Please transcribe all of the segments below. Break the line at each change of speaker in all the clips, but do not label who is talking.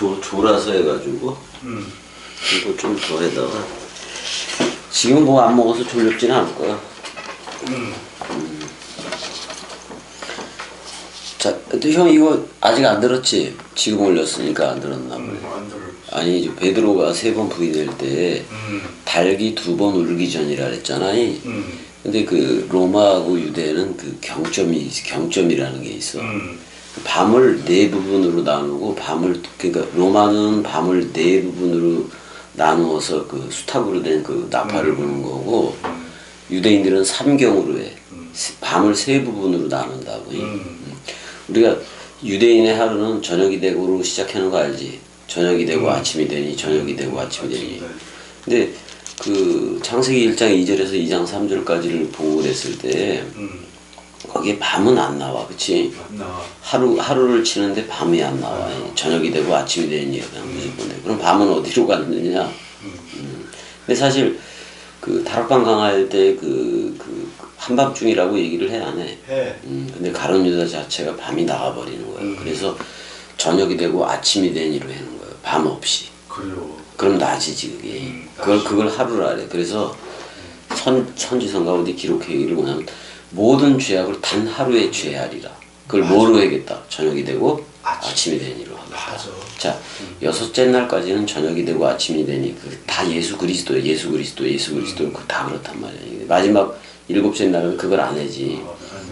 졸아서 해가지고 이거 좀 더 해다가 지금 뭐 안 먹어서 졸렵지는 않을 거야. 자, 형 이거 아직 안 들었지? 지금 올렸으니까 안 들었나 보네.
안 들었지.
아니 베드로가 3번 부인할 때 닭이 2번 울기 전이라 그랬잖아. 근데 그 로마하고 유대는 그 경점이라는 게 있어. 밤을 4부분으로 나누고 그러니까 로마는 밤을 4부분으로 나누어서 그 수탉으로 된 그 나팔을 부는 거고 유대인들은 삼경으로 해. 밤을 3부분으로 나눈다고. 우리가 유대인의 하루는 저녁이 되고로 시작하는 거 알지? 저녁이 되고 아침이 되니 저녁이 되고 아침이 되니. 근데 그 창세기 1장 2절에서 2장 3절까지를 보고 그랬을 때 거기에 밤은 안 나와, 그치?
안 나와.
하루를 치는데 밤이 안 나와. 저녁이 되고 아침이 되는 얘기가 무조건 돼. 그럼 밤은 어디로 갔느냐? 근데 사실 그 다락방 강화할 때 그 한밤중이라고 얘기를 해, 안 해?
해.
근데 가룟 유다 자체가 밤이 나가버리는 거예요. 그래서 저녁이 되고 아침이 되니로 하는 거예요. 밤 없이.
그래요.
그럼 낮이지 그게. 그걸 하루라 그래. 그래서 선지서가 어디 기록하기를 뭐냐면 모든 죄악을 단 하루에 죄하리라. 그걸 뭐로 해야겠다? 저녁이 되고 아침이 되니로 하겠다.
맞아.
자, 6째 날까지는 저녁이 되고 아침이 되니 다 예수 그리스도예요. 예수 그리스도 그 다 그렇단 말이야. 마지막 7째 날은 그걸 안 해지.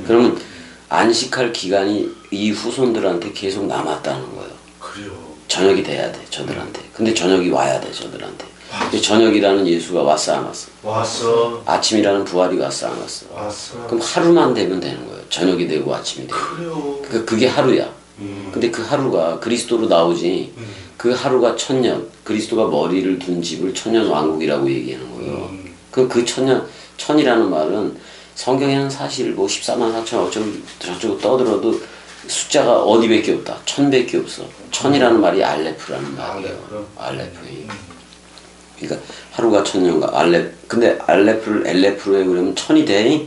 그러면 안식할 기간이 이 후손들한테 계속 남았다는 거예요.
그래요.
저녁이 돼야 돼, 저들한테. 근데 저녁이 와야 돼, 저들한테. 근데 저녁이라는 예수가 왔어, 안 왔어?
왔어.
아침이라는 부활이 왔어, 안 왔어?
왔어.
그럼 하루만 되면 되는 거예요. 저녁이 되고 아침이 되고.
그래요.
그러니까 그게 하루야. 근데 그 하루가 그리스도로 나오지. 그 하루가 1000년. 그리스도가 머리를 둔 집을 천년왕국이라고 얘기하는 거예요. 그 천이라는 말은 성경에는 사실 뭐 14만 4천 어쩌고 저쩌고 떠들어도 숫자가 어디밖에 없다. 1000밖에 없어. 천이라는 말이 알레프라는 말이에요. 알레프. 그러니까 하루가 1000년가 근데 엘레프로 해 그러면 1000이 돼?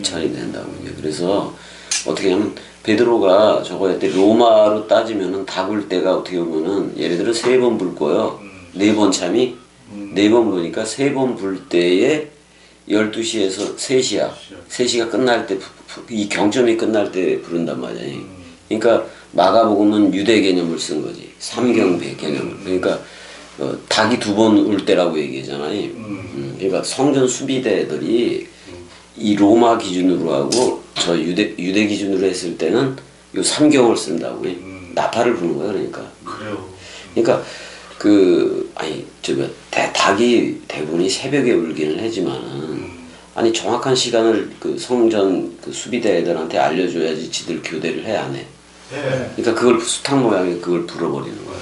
1000이 된다고. 그래서 어떻게 하면 베드로가 저거 할 때 로마로 따지면은 닭을 때가 어떻게 보면은 예를 들어 3번 불 거요. 4번 참이 4번 부니까 3번 불 때에 12시에서 3시야. 3시가 끝날 때, 이 경점이 끝날 때 부른단 말이야. 그러니까 마가복음은 유대 개념을 쓴 거지. 삼경배 개념을. 그러니까 닭이 2번 울 때라고 얘기하잖아요. 그러니까 성전 수비대들이 이 로마 기준으로 하고 저 유대 기준으로 했을 때는 요 삼경을 쓴다고. 나팔을 부는 거야, 그러니까.
그래요.
그러니까 닭이 대부분이 새벽에 울기는 하지만은 아니 정확한 시간을 그 성전 그 수비대 애들한테 알려줘야지 지들 교대를 해, 안 해?
해.
그러니까 그걸 수탉 모양에 그걸 불어버리는 거야.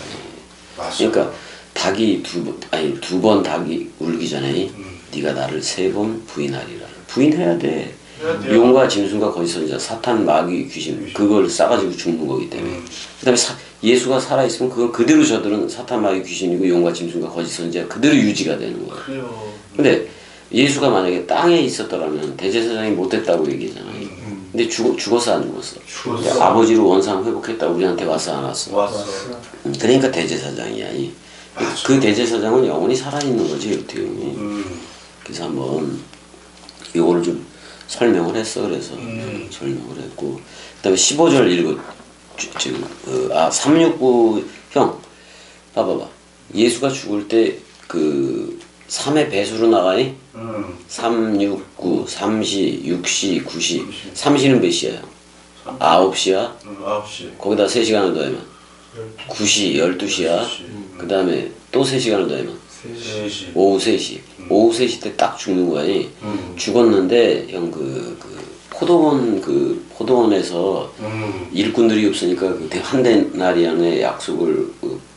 맞아.
그러니까 닭이 2번 닭이 울기 전에 네가 나를 3번 부인하리라. 부인해야 돼. 용과 짐승과 거짓 선지자, 사탄, 마귀, 귀신 그걸 싸가지고 죽는 거기 때문에. 그다음에 예수가 살아있으면 그걸 그대로 저들은 사탄, 마귀, 귀신이고 용과 짐승과 거짓 선지자 그대로 유지가 되는 거예요.
그래요.
근데 예수가 만약에 땅에 있었더라면 대제사장이 못했다고 얘기잖아요. 근데 죽었어, 안 죽었어?
죽었어.
아버지로 원상 회복했다고 우리한테 왔어, 안 왔어?
왔어.
그러니까 대제사장이야. 그 대제사장은 영원히 살아있는 거지, 어떻게 보면. 그래서 한번 이거를 좀 설명을 했어. 그래서 설명을 했고, 그다음에 15절 읽어. 369 형 봐봐봐. 예수가 죽을 때 그 3의 배수로 나가니? 369 3시 6시 9시 3시는 몇 시야? 9시야?
9시.
거기다 3시간을 더하면 9시 12시야. 그 다음에 또 3시간을 더하면
3시.
오후 3시. 오후 3시 때 딱 죽는 거야. 죽었는데 형 포도원에서 일꾼들이 없으니까 그 한데나리안의 약속을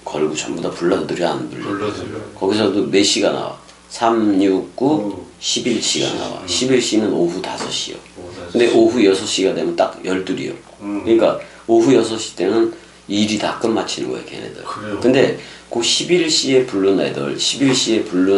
걸고 전부 다 불러들여, 안 불러? 거기서도 몇 시가 나와? 3, 6, 9, 11시가 나와. 11시는 오후 5시요. 근데 오후 6시가 되면 딱 12이요. 그러니까 오후 6시 때는 일이 다 끝마치는 거예요, 걔네들.
그래요.
근데 그 11시에 부른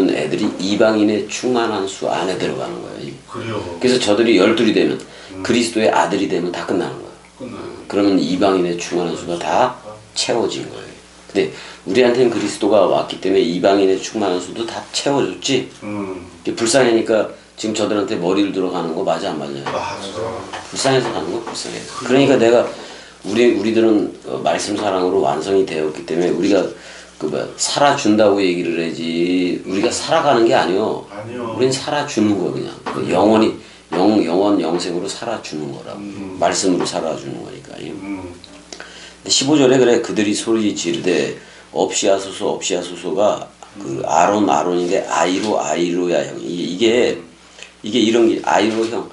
애들이 이방인의 충만한 수 안에 들어가는 거예요.
그래요.
그래서 저들이 12이 되면 그리스도의 아들이 되면 다 끝나는 거예요.
끝나요.
그러면 이방인의 충만한 수가 다 채워진 거예요. 근데 우리한테는 그리스도가 왔기 때문에 이방인의 충만한 수도 다 채워줬지. 이게 불쌍하니까 지금 저들한테 머리를 들어가는 거 맞아 안 맞아요?
맞아.
불쌍해서 가는 거 불쌍해서. 그러니까 내가 우리들은 말씀 사랑으로 완성이 되었기 때문에 우리가 살아준다고 얘기를 하지 우리가 살아가는 게 아니요.
아니요.
우린 살아주는 거야 그냥. 영원히 영원 영생으로 살아주는 거라고. 말씀으로 살아주는 거니까. 근데 15절에 그래 그들이 소리 지르되 없이 하소서 없이 하소서가 그 아론인데 아이로야 형. 이게 이런 게 아이로 형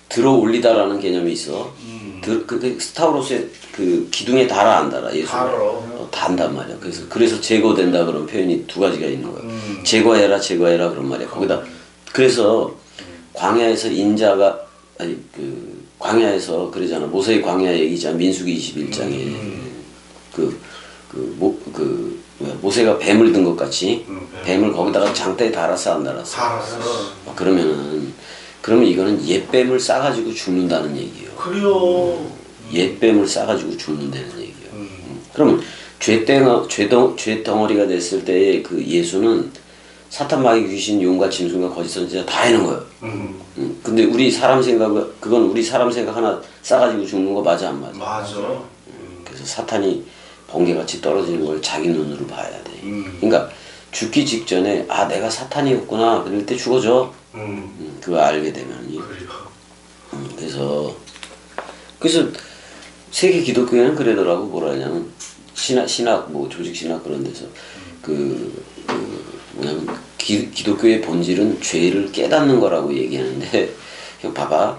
들어 올리다라는 개념이 있어. 그 스타우로스의 그 기둥에 달아 안 달아 예수가 단단 말이야. 그래서 제거된다 그런 표현이 두 가지가 있는 거야. 제거해라 그런 말이야. 거기다 그래서 광야에서 인자가 광야에서 그러잖아. 모세의 광야 얘기잖아. 민수기 21장에 모세가 뱀을 든 것 같이 뱀을 거기다가 장대에 달았어 안 달았어?
달았어.
그러면 이거는 옛뱀을 싸가지고 죽는다는 얘기예요.
그래요.
옛뱀을 싸가지고 죽는다는 얘기예요. 그러면 죄덩어리가 됐을 때의 그 예수는 사탄 마귀 귀신 용과 짐승과 거짓 선지자 다 해는 거예요. 근데 우리 사람 생각 하나 싸가지고 죽는 거 맞아 안 맞아?
맞아.
그래서 사탄이 번개같이 떨어지는 걸 자기 눈으로 봐야 돼. 그러니까 죽기 직전에 아 내가 사탄이었구나 그럴 때 죽어져. 그거 알게 되면. 그래서 세계 기독교회는 그러더라고. 뭐라 하냐면 신학 뭐 조직 신학 그런 데서 뭐냐면 기독교의 본질은 죄를 깨닫는 거라고 얘기하는데 형 봐봐.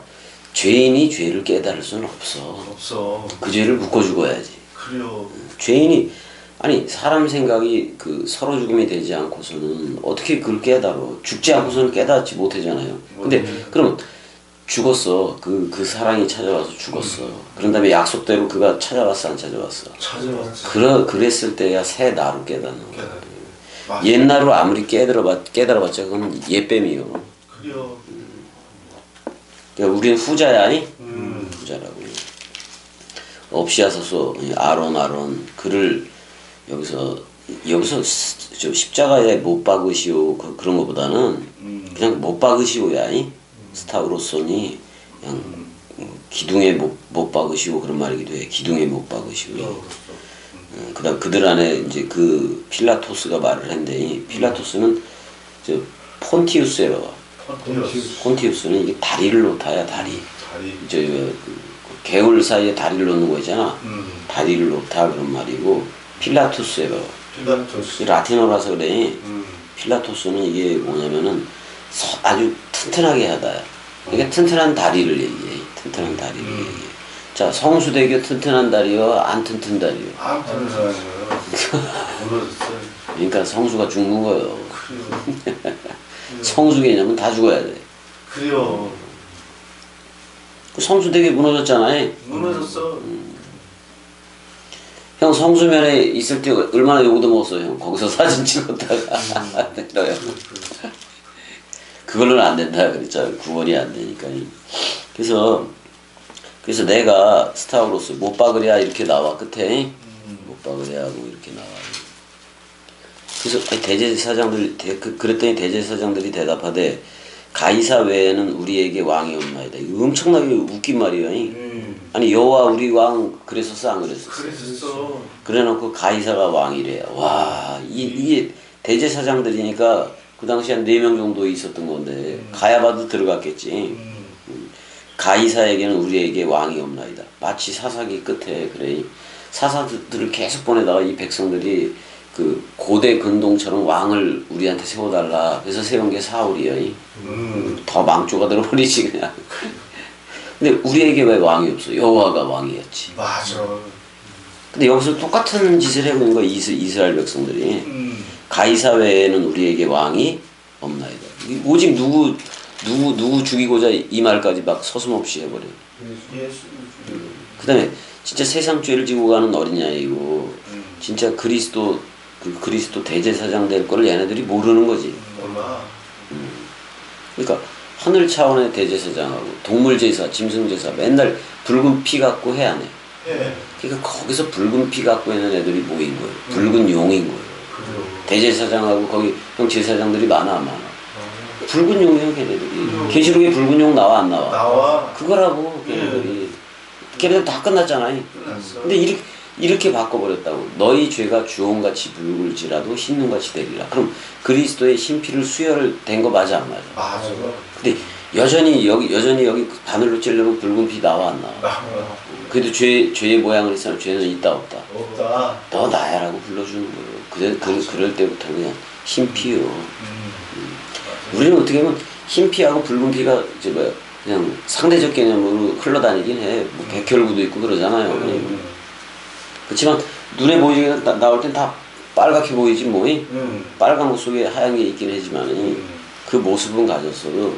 죄인이 죄를 깨달을 수는 없어. 그 죄를 묶어 죽어야지.
그래요.
죄인이 아니 사람 생각이 서로 죽음이 되지 않고서는 어떻게 그걸 깨달아? 죽지 않고서는 깨닫지 못하잖아요. 근데 그럼 죽었어. 그 사랑이 찾아와서 죽었어. 그런 다음에 약속대로 그가 찾아왔어 안 찾아왔어?
찾아왔어.
그랬을 때야 새 나로 깨닫는 거야. 옛나로 아무리 깨달아봤자 그건 옛뱀이요.
그래요.
그러니까 우리는 후자야 아니? 후자라고. 없이 하소서 아론 그를 여기서 저 십자가에 못 박으시오 그런 것보다는 그냥 못 박으시오야 아니? 스타우로손이 그냥 기둥에 못 박으시오 그런 말이기도 해. 기둥에 못 박으시오. 그다음 그들 안에 이제 그 필라토스가 말을 했는데 필라토스는 저 폰티우스예요. 폰티우스는 이게 다리를 놓다야 다리. 개울 사이에 다리를 놓는 거 있잖아. 다리를 놓다 그런 말이고 필라토스예요. 라틴어라서 그래. 필라토스는 이게 뭐냐면은 아주 튼튼하게 하다. 이게 튼튼한 다리를 얘기해. 튼튼한 다리를 얘기해. 자, 성수대교 튼튼한 다리요, 안 튼튼 다리요.
안 튼튼한 다리요.
그러니까 성수가 죽는 거예요. 성수 개념은 다 죽어야 돼.
그래요.
그 성수대교 무너졌잖아요.
무너졌어.
형 성수면에 있을 때 얼마나 욕도 먹었어요. 형 거기서 사진 찍었다가 그걸로는 안 된다 그랬잖아요. 구원이 안 되니까. 그래서 내가 스타우로스 못 박으랴 이렇게 나와 끝에 못 박으랴 하고 이렇게 나와. 그래서 대제사장들 그랬더니 대제사장들이 대답하되 가이사 외에는 우리에게 왕이 없나이다. 이거 엄청나게 웃긴 말이에요. 아니 여호와 우리 왕 그랬었어 안 그랬었어?
그랬었어.
그래놓고 가이사가 왕이래. 와 이게 대제사장들이니까 그 당시 한 4명 정도 있었던 건데 가야바도 들어갔겠지. 가이사에게는 우리에게 왕이 없나이다. 마치 사사기 끝에 그래 사사들을 계속 보내다가 이 백성들이 그 고대 근동처럼 왕을 우리한테 세워달라. 그래서 세운 게 사울이야. 더 망조가 들어버리지 그냥. 근데 우리에게 왜 왕이 없어? 여호와가 왕이었지.
맞아.
근데 여기서 똑같은 짓을 하고 있는 거야 이스라엘 백성들이. 가이사 외에는 우리에게 왕이 없나이다. 오직 누구 죽이고자 이 말까지 막 서슴없이 해버려. 그 다음에 진짜 세상 죄를 지고 가는 어린 양이고 진짜 그리스도 대제사장 될 거를 얘네들이 모르는 거지.
몰라.
그러니까 하늘 차원의 대제사장하고 동물제사, 짐승제사 맨날 붉은 피 갖고 해 안 해?
예.
그러니까 거기서 붉은 피 갖고 있는 애들이 모인 거예요. 붉은 용인 거예요.
그래요.
대제사장하고 거기 형 제사장들이 많아 안 많아. 붉은 용이에요 걔네들이. 계시록에 붉은 용 나와 안 나와?
나와.
그거라고 걔네들이. 걔네들 다 끝났잖아요.
끝났어.
근데 이렇게 바꿔버렸다고. 너희 죄가 주홍같이 붉을지라도 흰눈같이 되리라. 그럼 그리스도의 신피를 수혈된 거 맞아 안 맞아?
맞아.
근데 여전히 여기 바늘로 찌르면 붉은 피 나와 안 나와?
나와.
그래도 죄의 모양을 있으면 죄는 있다 없다.
없다.
너 나야라고 불러주는 거예요. 그럴 때부터 그냥 흰피요. 우리는 어떻게 보면 흰피하고 붉은 피가 이제 뭐야 그냥 상대적 개념으로 흘러다니긴 해. 뭐 백혈구도 있고 그러잖아요. 그렇지만 눈에 보이게 나올 땐 다 빨갛게 보이지 뭐이 빨간 옷 속에 하얀 게 있긴 하지만 그 모습은 가졌어도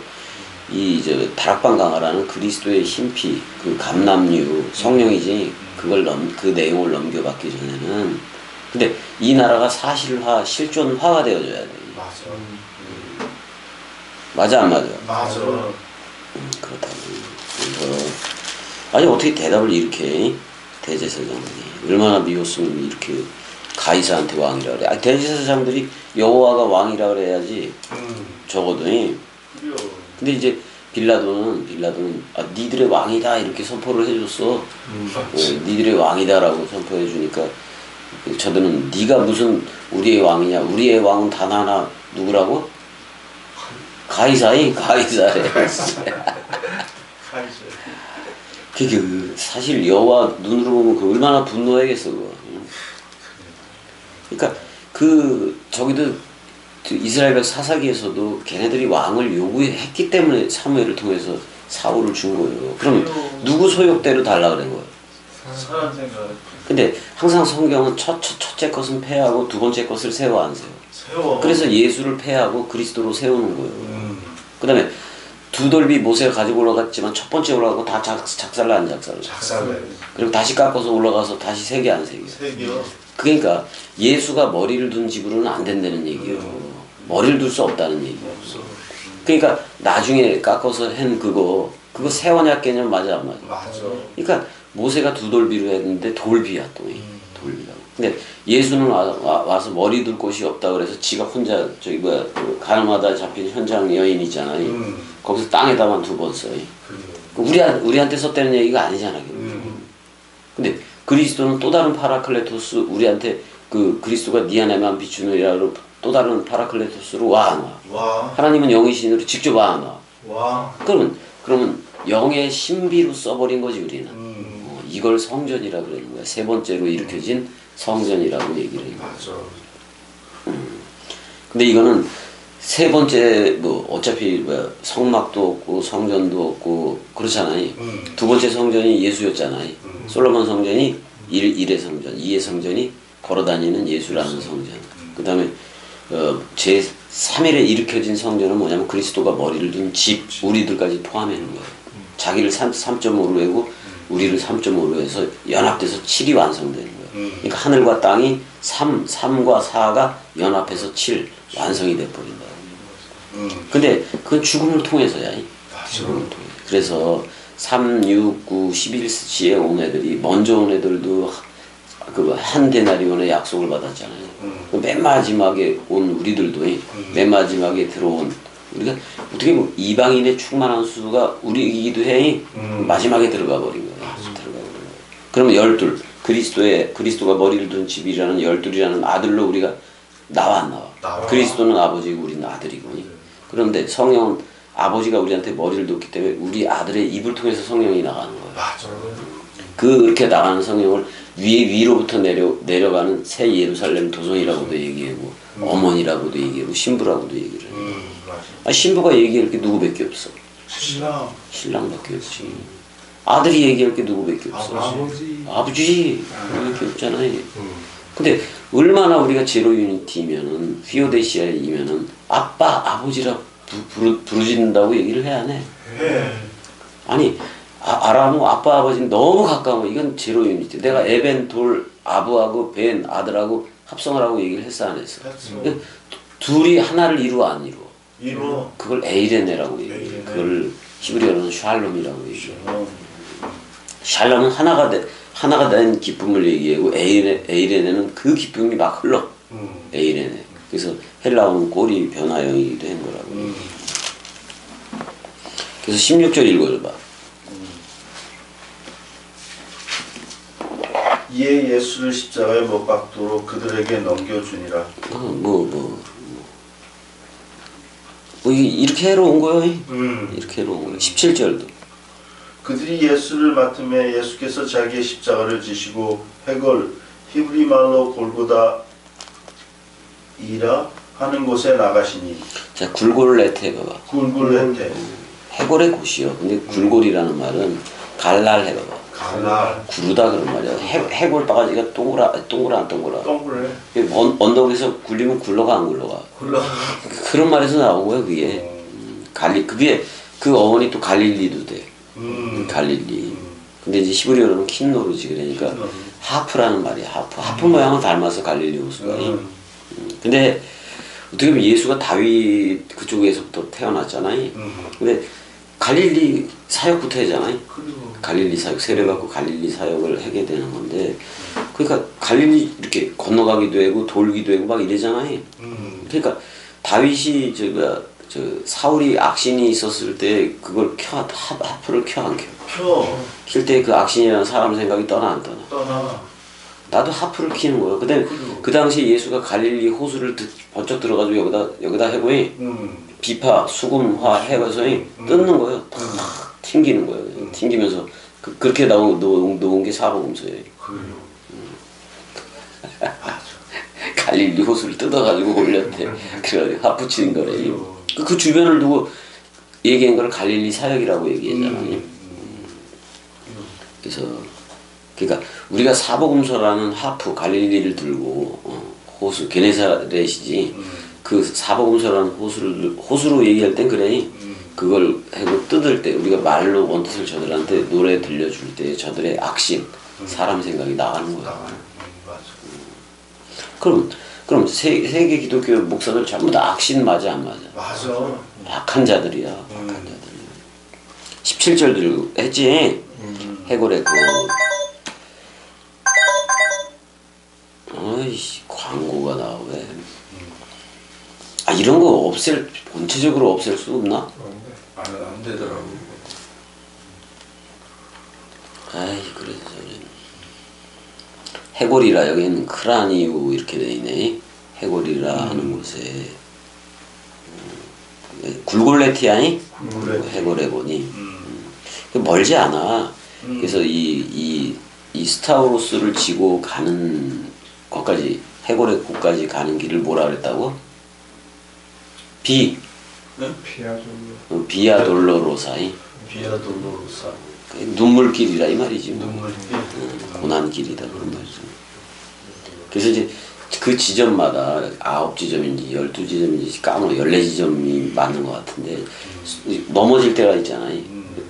이 이제 다락방 강화라는 그리스도의 흰피 그 감남류 성령이지 그 내용을 넘겨받기 전에는 근데 이 나라가 사실화 실존화가 되어져야 돼.
맞아.
맞아 안 맞아?
맞아.
그렇다고. 그래서 아니 어떻게 대답을 이렇게 해? 대제사장들이 얼마나 미웠으면 이렇게 가이사한테 왕이라 그래. 대제사장들이 여호와가 왕이라 그래야지 적어도.
그래요.
근데 이제 빌라도는 니들의 왕이다 이렇게 선포를 해줬어. 니들의 왕이다라고 선포해 주니까 저들은 네가 무슨 우리의 왕이냐? 우리의 왕은 단 하나 누구라고? 가이사래. 그게 사실 여호와 눈으로 보면 그 얼마나 분노하겠어 그거. 그러니까 저기도 이스라엘 백 사사기에서도 걔네들이 왕을 요구했기 때문에 사무엘을 통해서 사울을 준 거예요. 그럼 누구 소욕대로 달라 그런 거예요.
사람 생각.
근데 항상 성경은 첫째 것은 패하고 두 번째 것을 세워 안 세워.
세워.
그래서 예수를 패하고 그리스도로 세우는 거예요. 그 다음에 두 돌비 모세가 가지고 올라갔지만 첫 번째 올라가고 다 작살나 안 작살나?
작살내.
그리고 다시 깎아서 올라가서 다시 세개 안 세개?
세겨.
그러니까 예수가 머리를 둔 집으로는 안 된다는 얘기예요. 머리를 둘 수 없다는 얘기예요. 그러니까 나중에 깎아서 한 그거 세원약 개념 맞아 안 맞아?
맞아.
그러니까 모세가 두 돌비로 했는데 돌비야 또 돌비라고. 근데 예수는 와서 머리 둘 곳이 없다 그래서 지가 혼자 저기 뭐야 그 가늠하다 잡힌 현장 여인이잖아요. 거기서 땅에다만 두 번 써요. 우리한테 썼다는 얘기가 아니잖아. 근데 그리스도는 또 다른 파라클레토스 우리한테 그 그리스도가 네 안에만 비추느라로 또 다른 파라클레토스로 와 안 와?
와.
하나님은 영의 신으로 직접 와 안 와?
와.
그러면 영의 신비로 써버린 거지 우리는. 이걸 성전이라 그러는 거야. 세 번째로 일으켜진 성전이라고 얘기를 해요.
맞아.
근데 이거는 세 번째 뭐 어차피 뭐야 성막도 없고 성전도 없고 그렇잖아요. 두 번째 성전이 예수였잖아요. 솔로몬 성전이 1의 성전, 2의 성전이 걸어다니는 예수라는 성전. 그 다음에 제 3일에 일으켜진 성전은 뭐냐면 그리스도가 머리를 둔 집, 우리들까지 포함하는 거예요. 자기를 3.5로 하고 우리를 3.5로 해서 연합돼서 7이 완성되는 거예요. 그러니까 하늘과 땅이 3과 4가 연합해서 7 완성이 돼버린다. 근데 그건 죽음을 통해서야. 죽음을 통해. 그래서 3, 6, 9, 11시에 온 애들이 먼저 온 애들도 그 한 데나리온의 약속을 받았잖아요. 맨 마지막에 온 우리들도 맨 마지막에 들어온 우리가 어떻게 보면 이방인의 충만한 수가 우리이기도 해. 마지막에 들어가 버린 거예요. 그러면 12 그리스도가 머리를 둔 집이라는 12이라는 아들로 우리가 나와 안 나와? 그리스도는 아버지고 우리는 아들이고. 그런데 성령은 아버지가 우리한테 머리를 뒀기 때문에 우리 아들의 입을 통해서 성령이 나가는 거예요.
맞아.
그렇게 나가는 성령을 위로부터 내려가는 새 예루살렘 도성이라고도 얘기하고 어머니라고도 얘기하고 신부라고도 얘기를 해요. 신부가 얘기할 게 누구밖에 없어. 신랑밖에 없지. 아들이 얘기할 게 누구밖에 없어. 아버지 누구밖에 없잖아요. 근데 얼마나 우리가 제로 유니티면은 휘오데시아이면은 아버지라 부르진다고 얘기를 해야 하네. 아니 아라모 아빠 아버지는 너무 가까워. 이건 제로 유니티. 내가 에벤 돌 아부하고 벤 아들하고 합성을 하고 얘기를 했어 안 했어? 둘이 하나를 이루어 안 이루어?
이루어.
그걸 에이레네라고 얘기해. 그걸 히브리어로는 샬롬이라고 얘기해. 샬롬은 하나가 된 기쁨을 얘기하고 에이레네는 그 기쁨이 막 흘러. 에이레네. 그래서 헬라어는 꼴이 변화형이 된 거라고. 그래서 16절 읽어줘봐.
이에 예수를 십자가에 못 박도록 그들에게 넘겨주니라.
이렇게 해로 온 거요. 이렇게 해로 온 거요. 17절도.
그들이 예수를 맡음에 예수께서 자기의 십자가를 지시고 해골 히브리 말로 골고다이라 하는 곳에 나가시니.
자, 굴골레테 봐봐.
굴굴레테.
해골의 곳이요. 근데 굴골이라는 말은 갈랄 해봐봐.
갈랄.
구르다 그런 말이야. 해골 바가지가 동그라 안 동그라.
동그래.
언덕에서 굴리면 굴러가 안 굴러가. 그런 말에서 나온 거야 그게. 그게 그 어원이 또 갈릴리도 돼. 갈릴리. 근데 이제 히브리어로는 킨노르지 그러니까 하프라는 말이야. 하프 모양을 닮아서 갈릴리 호수가. 근데 어떻게 보면 예수가 다윗 그쪽에서부터 태어났잖아요. 근데 갈릴리 사역부터 하잖아요. 갈릴리 사역 세례받고 갈릴리 사역을 하게 되는 건데, 그러니까 갈릴리 이렇게 건너가기도 하고 돌기도 하고 막 이러잖아요. 그러니까 다윗이 사울이 악신이 있었을 때 그걸 하프를 켜 안 켜? 킬 때 그 악신이라는 사람 생각이 떠나 안 떠나?
떠나.
나도 하프를 키는 거예요. 그다음에 그 당시에 예수가 갈릴리 호수를 번쩍 들어가지고 여기다 해고 비파, 수금화 해서 뜯는 거예요. 탁 튕기는 거예요. 튕기면서 그렇게 놓은 게 사복음서예요. 갈릴리 호수를 뜯어가지고 올렸대. 그래 하프 치는 거래. 그 주변을 두고 얘기한 걸 갈릴리 사역이라고 얘기하잖아요. 그래서 그러니까 우리가 사복음서라는 하프 갈릴리를 들고 호수 게네사렛이지 그 사복음서라는 호수로 얘기할 땐 그래. 그걸 하고 뜯을 때 우리가 말로 원뜻을 저들한테 노래 들려줄 때 저들의 악심 사람 생각이 나가는 거야. 그럼 세계 기독교 목사들 전부 다 악신 맞아 안 맞아?
맞아.
악한 자들이야. 악한 자들. 17절들 했지. 해골의 어이씨 광고가 나와 왜? 이런 거 본체적으로 없앨 수 없나?
안 되더라고.
그래서 해골이라 여기는 크라니우 이렇게 돼 있네. 해골이라 하는 곳에 굴골레티아니? 해골에 보니 멀지 않아. 그래서 이 스타우로스를 지고 가는 것까지 해골의 곳까지 가는 길을 뭐라 그랬다고? 비아돌로로사이.
비아돌로로사.
눈물길이라 이 말이지.
눈물길.
고난길이다 그런 말이죠. 그래서 이제 그 지점마다 9지점인지 12지점인지 까먹어 14지점이 맞는 것 같은데 넘어질 때가 있잖아요.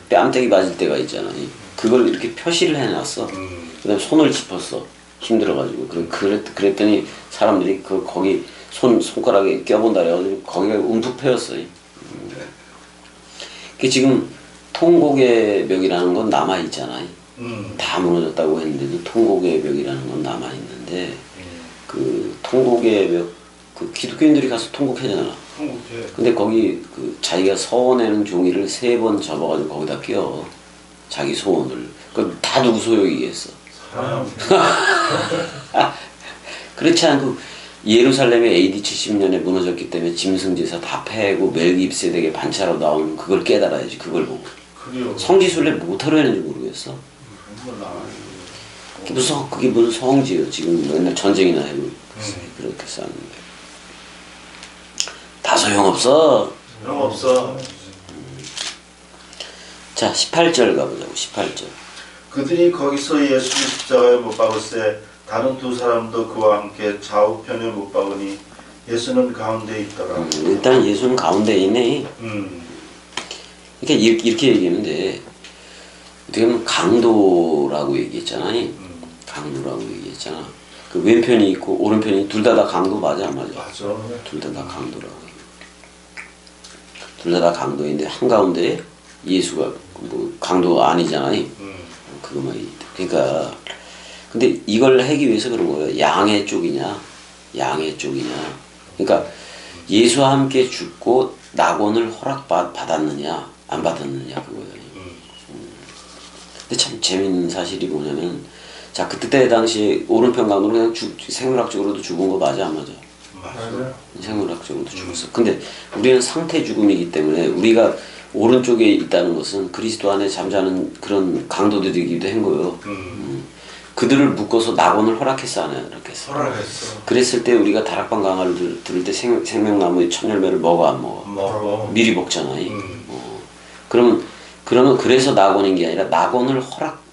뺨때기 맞을 때가 있잖아요. 그걸 이렇게 표시를 해놨어. 그 다음에 손을 짚었어. 힘들어가지고. 그랬더니 사람들이 거기 손가락에 껴본다 그래가지고 거기가 움푹 패였어요. 지금 통곡의 벽이라는 건 남아있잖아요. 다 무너졌다고 했는데도 통곡의 벽이라는 건 남아있는데 그 통곡의 벽, 그 기독교인들이 가서 통곡하잖아. 근데 거기 자기가 서원하는 종이를 3번 접어가지고 거기다 끼워. 자기 소원을. 그럼 다 누구 소유이겠어? 그렇지 않고 예루살렘에 AD 70년에 무너졌기 때문에 짐승제사 다 패고 멜기브세덱의 반차로 나오는 그걸 깨달아야지. 그걸 보고. 성지순례 못하러 했는지 모르겠어. 그게 무슨 성지예요. 지금 맨날 전쟁이나 해도 그렇게 싸는데 다 소용없어.
소용없어.
자 18절 가보자고. 18절.
그들이 거기서 예수를 십자가에 못 박을세 다른 2 사람도 그와 함께 좌우편에 못 박으니 예수는 가운데 있더라.
일단 예수는 가운데 있네. 이렇게 얘기했는데 어떻게 보면 강도라고 얘기했잖아요. 강도라고 얘기했잖아. 그 왼편이 있고 오른편이 둘 다 강도 맞아 안 맞아?
맞아.
둘 다 강도라고. 둘 다 강도인데 한가운데 예수가 뭐 강도 아니잖아요. 그것만 그러니까 근데 이걸 하기 위해서 그런 거예요. 양의 쪽이냐 양의 쪽이냐. 그러니까 예수와 함께 죽고 낙원을 허락받았느냐 안 받았느냐 그거예요. 근데 참 재밌는 사실이 뭐냐면 자 그때 당시에 오른편강으로 그냥 생물학적으로도 죽은 거 맞아 안 맞아?
맞아요.
생물학적으로도 죽었어. 근데 우리는 상태 죽음이기 때문에 우리가 오른쪽에 있다는 것은 그리스도 안에 잠자는 그런 강도들이기도 한 거예요. 그들을 묶어서 낙원을 허락했어 안 허락했어?
허락했어.
그랬을 때 우리가 다락방 강화를 들을 때 생명나무의 첫 열매를 먹어 안 먹어?
먹어.
미리 먹잖아. 그러면 그래서 낙원인 게 아니라 낙원을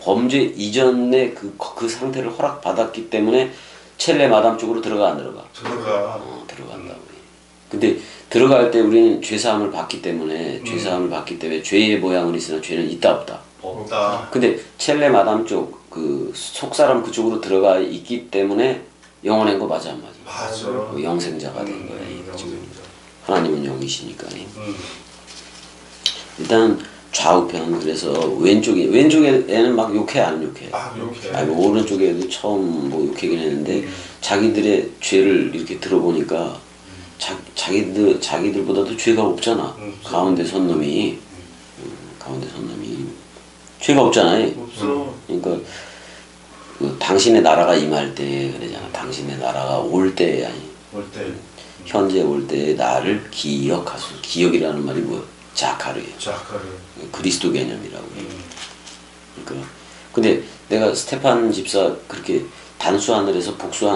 범죄 이전에 그 상태를 허락받았기 때문에 첼레 마담 쪽으로 들어가 안 들어가?
들어가.
들어간다고. 근데 들어갈 때 우리는 죄사함을 받기 때문에 죄의 모양은 있으나 죄는 있다 없다.
없다.
근데 첼레 마담 쪽 그 속사람 그쪽으로 들어가 있기 때문에 영원한 거 맞아 안 맞아?
맞아.
영생자가 된 거야. 지금
영생자.
하나님은 영이시니까. 일단 좌우편 그래서 왼쪽에는 막 욕해 안 욕해?
아, 이렇게.
아니 오른쪽에도 처음 뭐 욕하긴 했는데 자기들의 죄를 이렇게 들어보니까 자기들보다도 죄가 없잖아. 가운데 선 놈이 죄가 없잖아요.
없어.
그러니까 그 당신의 나라가 임할 때 그러잖아. 당신의 나라가 올 때 아니
올 때.
현재 올 때 나를 기억하소. 기억이라는 말이 뭐 자카르예요.
자카를.
그리스도 개념이라고 해요. 그러니까 근데 내가 스테판 집사 그렇게 단수 하늘에서 복수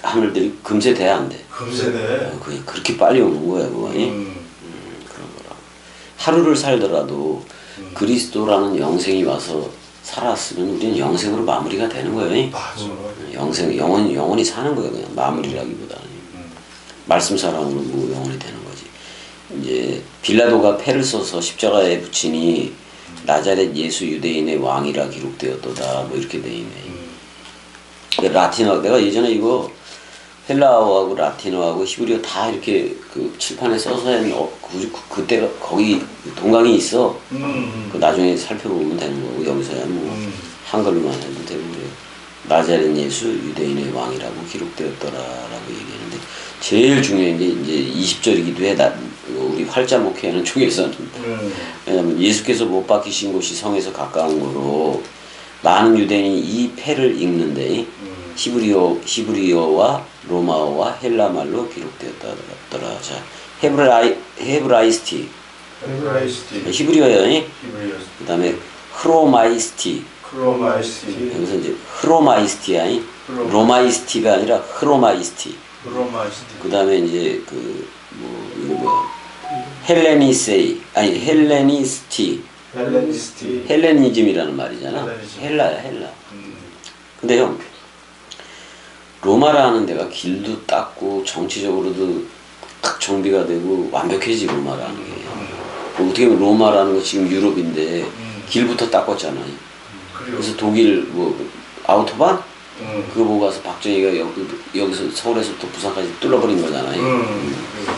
하늘들이 금세 돼 안 돼?
금세네.
그렇게 빨리 오는 거야 그거니. 그런 거라. 하루를 살더라도 그리스도라는 영생이 와서 살았으면 우리는 영생으로 마무리가 되는 거예요.
맞아.
영원히 사는 거예요. 그냥 마무리라기보다는 말씀 사랑으로 뭐 영원히 되는 거지. 이제 빌라도가 패를 써서 십자가에 붙이니 나자렛 예수 유대인의 왕이라 기록되었도다 뭐 이렇게 돼 있네. 라틴어 내가 예전에 이거 헬라어하고 라틴어하고 히브리어 다 이렇게 그 칠판에 써서 그때가 거기 동강이 있어. 그 나중에 살펴보면 되는 거고 여기서야 뭐 한글로만 해도 되고 그래요. 나자렛 예수 유대인의 왕이라고 기록되었더라라고 얘기하는데 제일 중요한 게 이제 20절이기도 해. 우리 활자 목회하는 쪽에서는 왜냐면 예수께서 못 박히신 곳이 성에서 가까운 거로 많은 유대인이 이 패를 읽는데 히브리어와 로마어와 헬라말로 기록되었더라. 자, 헤브라이스티. 히브리어요. 그다음에 흐로마이스티. 여기서 이제 흐로마이스티야. 로마이스티가 아니라 흐로마이스티. 그다음에 이제 헬레니스티. 헬레니즘이라는 말이잖아. 헬라야. 근데 형 로마라는 데가 길도 닦고 정치적으로도 딱 정비가 되고 완벽해지 로마라는 게. 어떻게 보면 로마라는 거 지금 유럽인데 길부터 닦았잖아. 그래서 독일 뭐 아우토반 그거 보고 가서 박정희가 여기서 서울에서부터 부산까지 뚫어버린 거잖아요.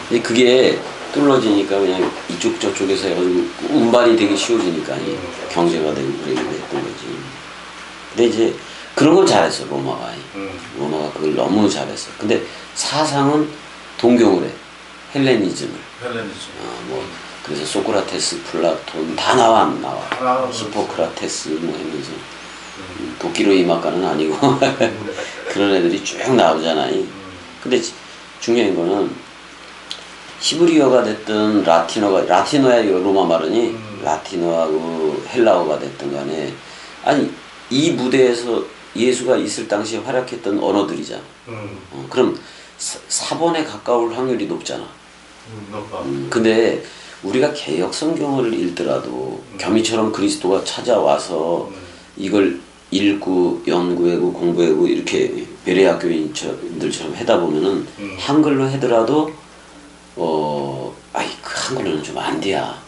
근데 그게 뚫어지니까 그냥 이쪽 저쪽에서 해가지고 운반이 되게 쉬워지니까 경제가 되고 그러게 됐던 거지. 근데 이제 그런 건 잘했어 로마가. 로마가 그걸 너무 잘했어. 근데 사상은 동경을 해. 헬레니즘을. 뭐 그래서 소크라테스, 플라톤 다 나와. 히포크라테스 뭐 하면서 도끼로 이막가는 아니고 그런 애들이 쭉 나오잖아요. 근데 중요한 거는 히브리어가 됐든 라틴어야 로마 말이니 라틴어하고 헬라어가 됐든 간에 아니 이 무대에서 예수가 있을 당시에 활약했던 언어들이잖아. 그럼 사본에 가까울 확률이 높잖아. 근데 우리가 개역 성경을 읽더라도 겸이처럼 그리스도가 찾아와서 이걸 읽고 연구하고 공부하고 이렇게 베레아 교인들처럼 하다 보면은 한글로 하더라도 그 한글로는 좀 안 돼야.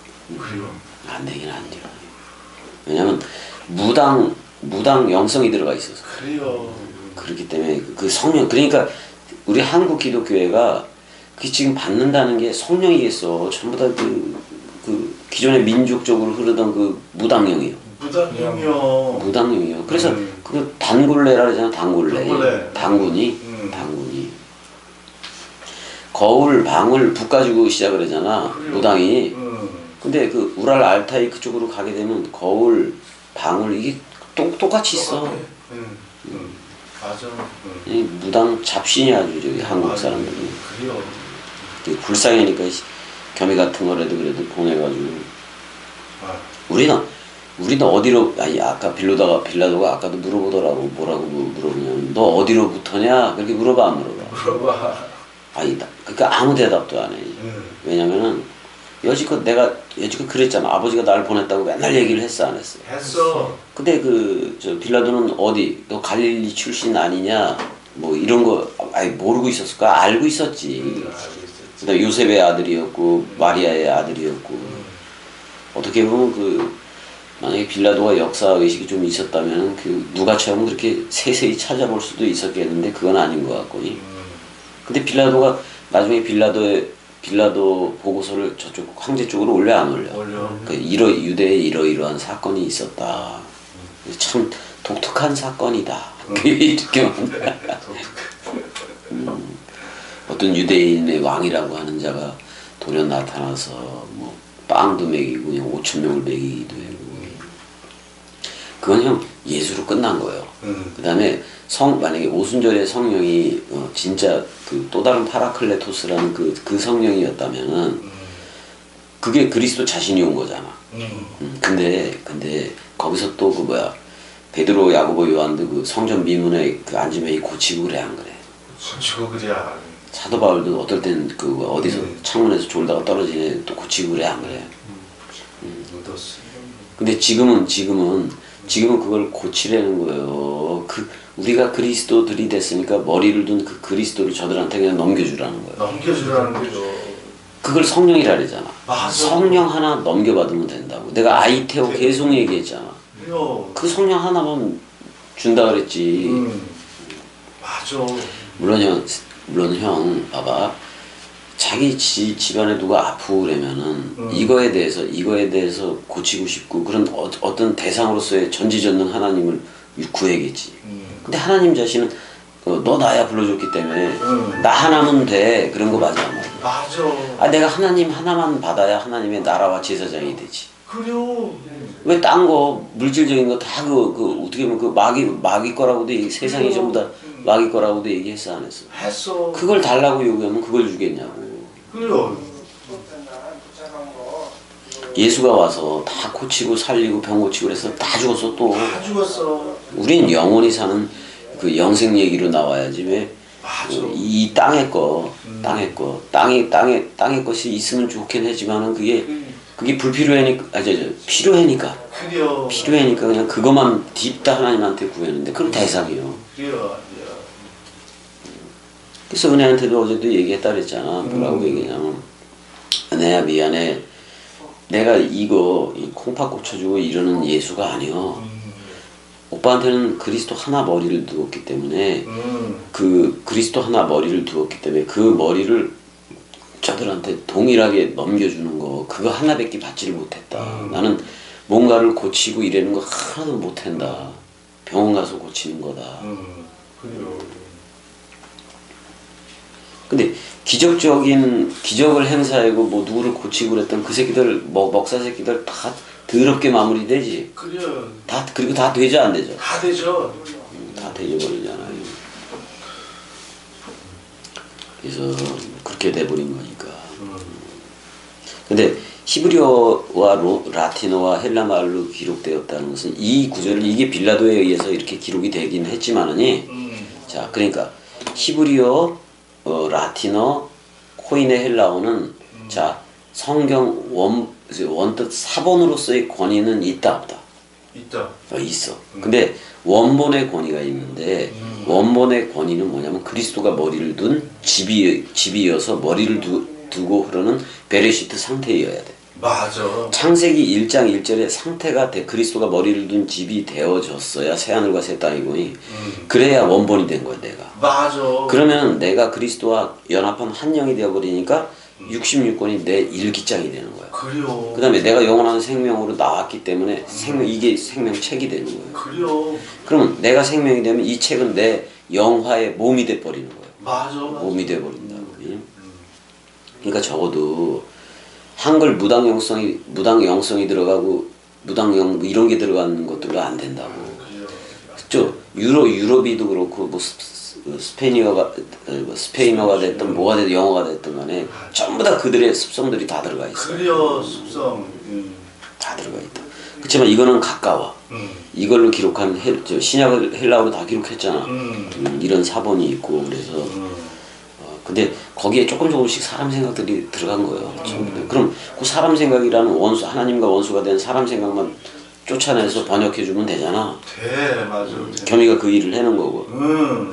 안 되긴 안 돼요. 왜냐면 무당 영성이 들어가 있어서. 그렇기 때문에 그 성령 그러니까 우리 한국 기독교회가 그 지금 받는다는 게 성령이겠어. 전부 다 그 기존의 민족적으로 흐르던 그 무당령이요.
무당님이요.
무당님이요. 그래서 그 단골레라 그러잖아. 단골레.
단골레.
당군이 거울 방을 북 가지고 시작을 하잖아. 무당이. 근데 그 우랄 알타이 그쪽으로 가게 되면 거울 방을 이게 똑같이 있어.
맞아.
이 무당 잡신이 아주 저기 한국 사람들은.
그래요.
불쌍하니까 겸이 같은 거라도 그래도 보내가지고. 우리는 어디로, 아니 아까 빌라도가 아까도 물어보더라고. 뭐라고 물어보냐면 너 어디로부터냐 그렇게 물어봐 안 물어봐. 아니다. 그러니까 아무 대답도 안 해. 왜냐면은 여지껏 그랬잖아. 아버지가 날 보냈다고 맨날 얘기를 했어 안 했어?
했어.
근데 저 빌라도는 어디 너 갈릴리 출신 아니냐 뭐 이런 거 아니 모르고 있었을까? 알고 있었지. 그다음 요셉의 아들이었고 마리아의 아들이었고 어떻게 보면 만약에 빌라도가 역사 의식이 좀 있었다면 누가처럼 그렇게 세세히 찾아볼 수도 있었겠는데 그건 아닌 것 같고. 근데 빌라도가 나중에 빌라도 보고서를 저쪽 황제 쪽으로 올려 안 올려? 유대에 이러이러한 사건이 있었다. 참 독특한 사건이다. 이렇게 어떤 유대인의 왕이라고 하는 자가 돌연 나타나서 뭐 빵도 먹이고 그냥 5,000명을 먹이기도 하고 그건 형 예수로 끝난 거예요. 그 다음에 만약에 오순절에 성령이 진짜 또 다른 파라클레토스라는 그 성령이었다면은 그게 그리스도 자신이 온 거잖아. 근데 거기서 또 베드로, 야고보, 요한도 그 성전 미문에 앉으면 고치고 그래 안 그래?
고치고 그래야.
사도 바울도 어떨 땐 어디서 창문에서 졸다가 떨어지네 또 고치고 그래 안 그래? 근데 지금은 그걸 고치려는 거예요. 우리가 그리스도들이 됐으니까 머리를 둔 그 그리스도를 저들한테 그냥 넘겨주라는 거예요.
넘겨주라는 거죠.
그걸 성령이라 그러잖아.
맞아.
성령 하나 넘겨받으면 된다고. 내가 아이테오 계속 얘기했잖아. 그 성령 하나만 준다 그랬지.
맞아.
물론 형 봐봐. 자기 집안에 누가 아프고 그러면은 이거에 대해서 고치고 싶고 그런 어떤 대상으로서의 전지전능 하나님을 구해야겠지. 근데 하나님 자신은 너 나야 불러줬기 때문에 나 하나면 돼. 그런 거 맞아.
맞아.
내가 하나님 하나만 받아야 하나님의 나라와 제사장이 되지.
그래요.
왜 딴 거 물질적인 거 다 어떻게 보면 마귀 거라고도 세상이 전부 다 마귀 거라고도 얘기했어 안 했어?
했어.
그걸 달라고 요구하면 그걸 주겠냐고.
그래요.
예수가 와서 다 고치고 살리고 병 고치고 그래서 다 죽었어 또.
다 죽었어.
우린 영원히 사는 그 영생 얘기로 나와야지 왜 이 땅의 것이 있으면 좋긴 하지만은 그게 불필요하니까 필요하니까. 필요하니까 그냥 그것만 딥다 하나님한테 구했는데 그건 대상이요. 그래서 은혜한테도 어제도 얘기했다 그랬잖아. 뭐라고 얘기냐면 은혜야 미안해. 내가 이 콩팥 꽂혀주고 이러는 예수가 아니여. 오빠한테는 그리스도 하나 머리를 두었기 때문에 그 머리를 저들한테 동일하게 넘겨주는 거 그거 하나밖에 받지를 못했다. 나는 뭔가를 고치고 이러는 거 하나도 못한다. 병원 가서 고치는 거다. 근데 기적을 행사하고 뭐 누구를 고치고 그랬던 그 새끼들 먹사 새끼들 다 더럽게 마무리되지.
그래요.
그리고 다 되죠 안 되죠?
다 되죠.
다 되져버리잖아요. 그래서 그렇게 돼버린 거니까. 근데 히브리어와 라틴어와 헬라 말로 기록되었다는 것은 이 구절을 이게 빌라도에 의해서 이렇게 기록이 되긴 했지만은 자 그러니까 히브리어 라틴어 코인의 헬라어는 자 성경 원뜻 사본으로서의 권위는 있다 없다?
있다.
있어. 근데 원본의 권위가 있는데 원본의 권위는 뭐냐면 그리스도가 머리를 둔 집이어서 머리를 두고 흐르는 베레시트 상태여야 돼.
맞아.
창세기 1장 1절에 상태가 그리스도가 머리를 둔 집이 되어졌어야 새하늘과 새 땅이고니 그래야 원본이 된 거야 내가.
맞아.
그러면 내가 그리스도와 연합한 한 영이 되어버리니까 66권이 내 일기장이 되는 거야.
그래요.
그 다음에 내가 영원한 생명으로 나왔기 때문에 이게 생명책이 되는 거예요.
그래요.
그러면 내가 생명이 되면 이 책은 내 영화의 몸이 돼버리는 거예요.
맞아.
몸이 돼버린다고. 그러니까 적어도 한글 무당 영성이 들어가고 무당영 이런 게 들어가는 것들도 안 된다고. 그죠? 유럽이도 그렇고 뭐 스페인어가 됐든 뭐가 됐든 영어가 됐든 간에 전부 다 그들의 습성들이 다 들어가 있어.
그래요. 습성.
다 들어가 있다. 그렇지만 이거는 가까워. 이걸로 기록한 신약을 헬라어로 다 기록했잖아. 이런 사본이 있고 그래서 근데 거기에 조금씩 사람 생각들이 들어간 거예요. 그럼 그 사람 생각이라는 원수 하나님과 원수가 된 사람 생각만 쫓아내서 번역해 주면 되잖아.
돼, 맞아.
겸이가 그 일을 해는 거고.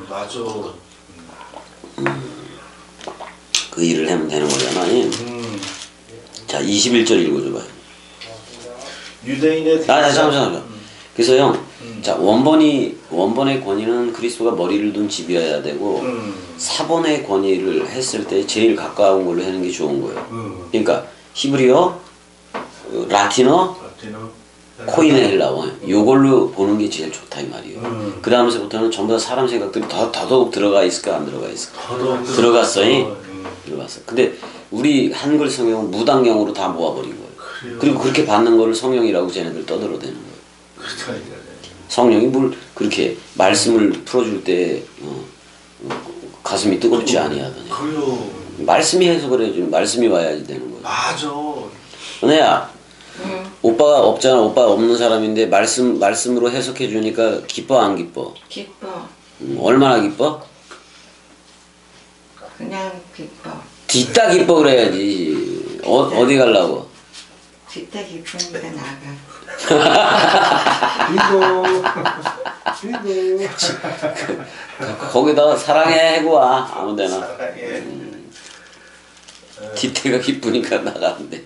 맞아.
그 일을 하면 되는 거잖아. 자, 21절 읽어줘봐요.
유대인의
잠시만요. 그래서 형, 자 원본의 권위는 그리스도가 머리를 둔 집이어야 되고 사본의 권위를 했을 때 제일 가까운 걸로 하는 게 좋은 거예요. 그러니까 히브리어, 라틴어, 코인의 헬라어 요걸로 보는 게 제일 좋다 이 말이에요. 그 다음서부터는 전부 다 사람 생각들이 더더욱 들어가 있을까 안 들어가 있을까? 들어갔어. 들어갔어. 근데 우리 한글 성경은 무당형으로 다 모아버린 거예요. 그리고 그렇게 받는 거를 성령이라고 쟤네들 떠들어대는 거예요. 성령이 뭘 그렇게 말씀을 풀어줄 때 가슴이 뜨겁지 아니하더니 말씀이 해석을 해주면 말씀이 와야지 되는 거예요.
맞아.
은혜야, 오빠가 없잖아. 오빠 없는 사람인데 말씀으로 해석해 주니까 기뻐 안 기뻐?
기뻐.
얼마나 기뻐?
그냥 기뻐.
뒤따 기뻐 그래야지. 어디 가려고?
뒤따 기쁘니까 나가.
빙고.
거기다가 사랑해 해고 와 아무데나.
사랑해.
뒤태가 기쁘니까 나가는데.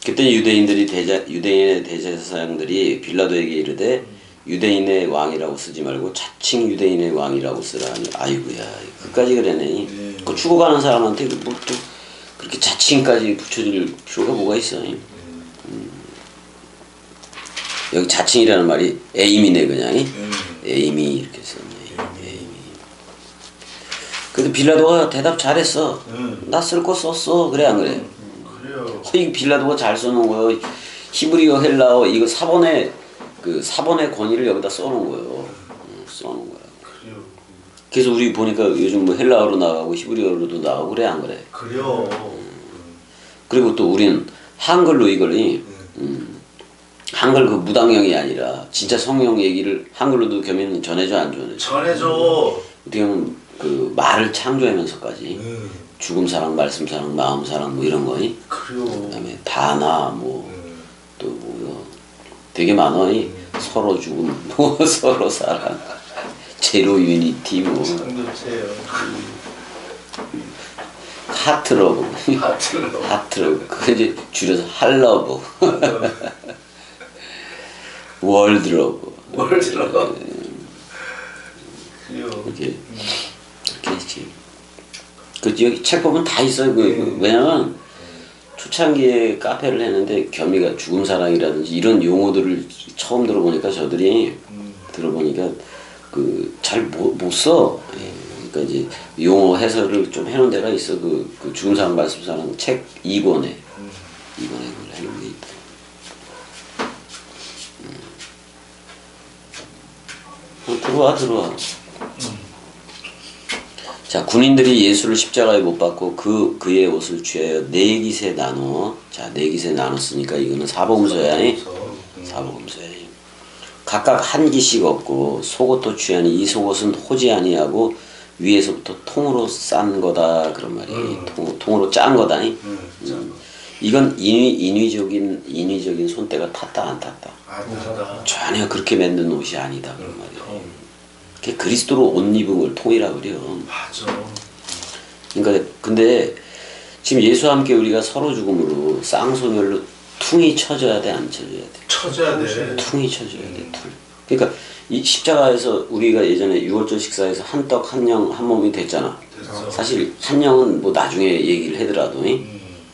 그때 유대인의 대제사장들이 빌라도에게 이르되 유대인의 왕이라고 쓰지 말고 자칭 유대인의 왕이라고 쓰라 하니 아이고야 그까지 그러네. 그 죽어가는 사람한테 뭐 또 그렇게 자칭까지 붙여줄 필요가 뭐가 있어. 여기 자칭이라는 말이 에임이네 그냥. 에임이 이렇게 썼네. 에임이. 근데 빌라도가 대답 잘했어. 나 쓸 거 썼어. 그래 안 그래?
그래요.
이 빌라도가 잘 써놓은 거예요. 히브리어 헬라어 이거 사본의 권위를 여기다 써놓은 거예요. 써놓은 거야.
그래요.
그래서 우리 보니까 요즘 뭐 헬라어로 나가고 히브리어로도 나가고 그래 안 그래?
그래요.
그리고 또 우리는 한글로 이걸 한글 그 무당형이 아니라 진짜 성령 얘기를 한글로도 겸이는 전해줘 안 전해줘?
전해줘.
어떻게 보면 그 말을 창조하면서까지 죽음 사랑, 말씀 사랑, 마음 사랑 뭐 이런 거.
그래요.
그다음에 다나 뭐 또 뭐 되게 많아. 서로 죽음, 뭐 서로 사랑, 제로 유니티 뭐
공동체예요.
하트러브,
하트러브.
하트러브 그 이제 줄여서 할러브, 월드러브.
월드러브. 그래요.
이렇게 했지. 그 여기 책 보면 다 있어요. 왜냐면 초창기에 카페를 했는데 겸이가 죽음사랑이라든지 이런 용어들을 처음 들어보니까 저들이 들어보니까 그 잘 못 써. 그러니까 이제 용어 해설을 좀 해놓은 데가 있어. 그 죽음사랑 말씀사랑 책 2권에 그걸 해놓은 게 있다. 들어와. 자, 군인들이 예수를 십자가에 못 박고 그의 옷을 취하여 네 깃에 나눠. 자, 네 깃에 나눴으니까 이거는 사복음서야. 사복음서야. 각각 한 깃씩 얻고 속옷도 취하니 이 속옷은 호지 아니하고 위에서부터 통으로 싼 거다 그런 말이. 통으로 짠 거다. 이건 인위적인 손때가 탔다 안 탔다. 전혀 그렇게 만든 옷이 아니다 그런 말이야. 그리스도로 옷 입은 걸 통이라 그래요.
맞아.
그러니까 근데 지금 예수와 함께 우리가 서로 죽음으로 쌍소멸로 퉁이 쳐져야 돼, 안 쳐져야 돼?
쳐줘야 돼.
퉁이 쳐져야 돼, 퉁. 그러니까 이 십자가에서 우리가 예전에 6월절 식사에서 한 떡 한 영 한 몸이 됐잖아.
맞아.
사실 한 영은 뭐 나중에 얘기를 하더라도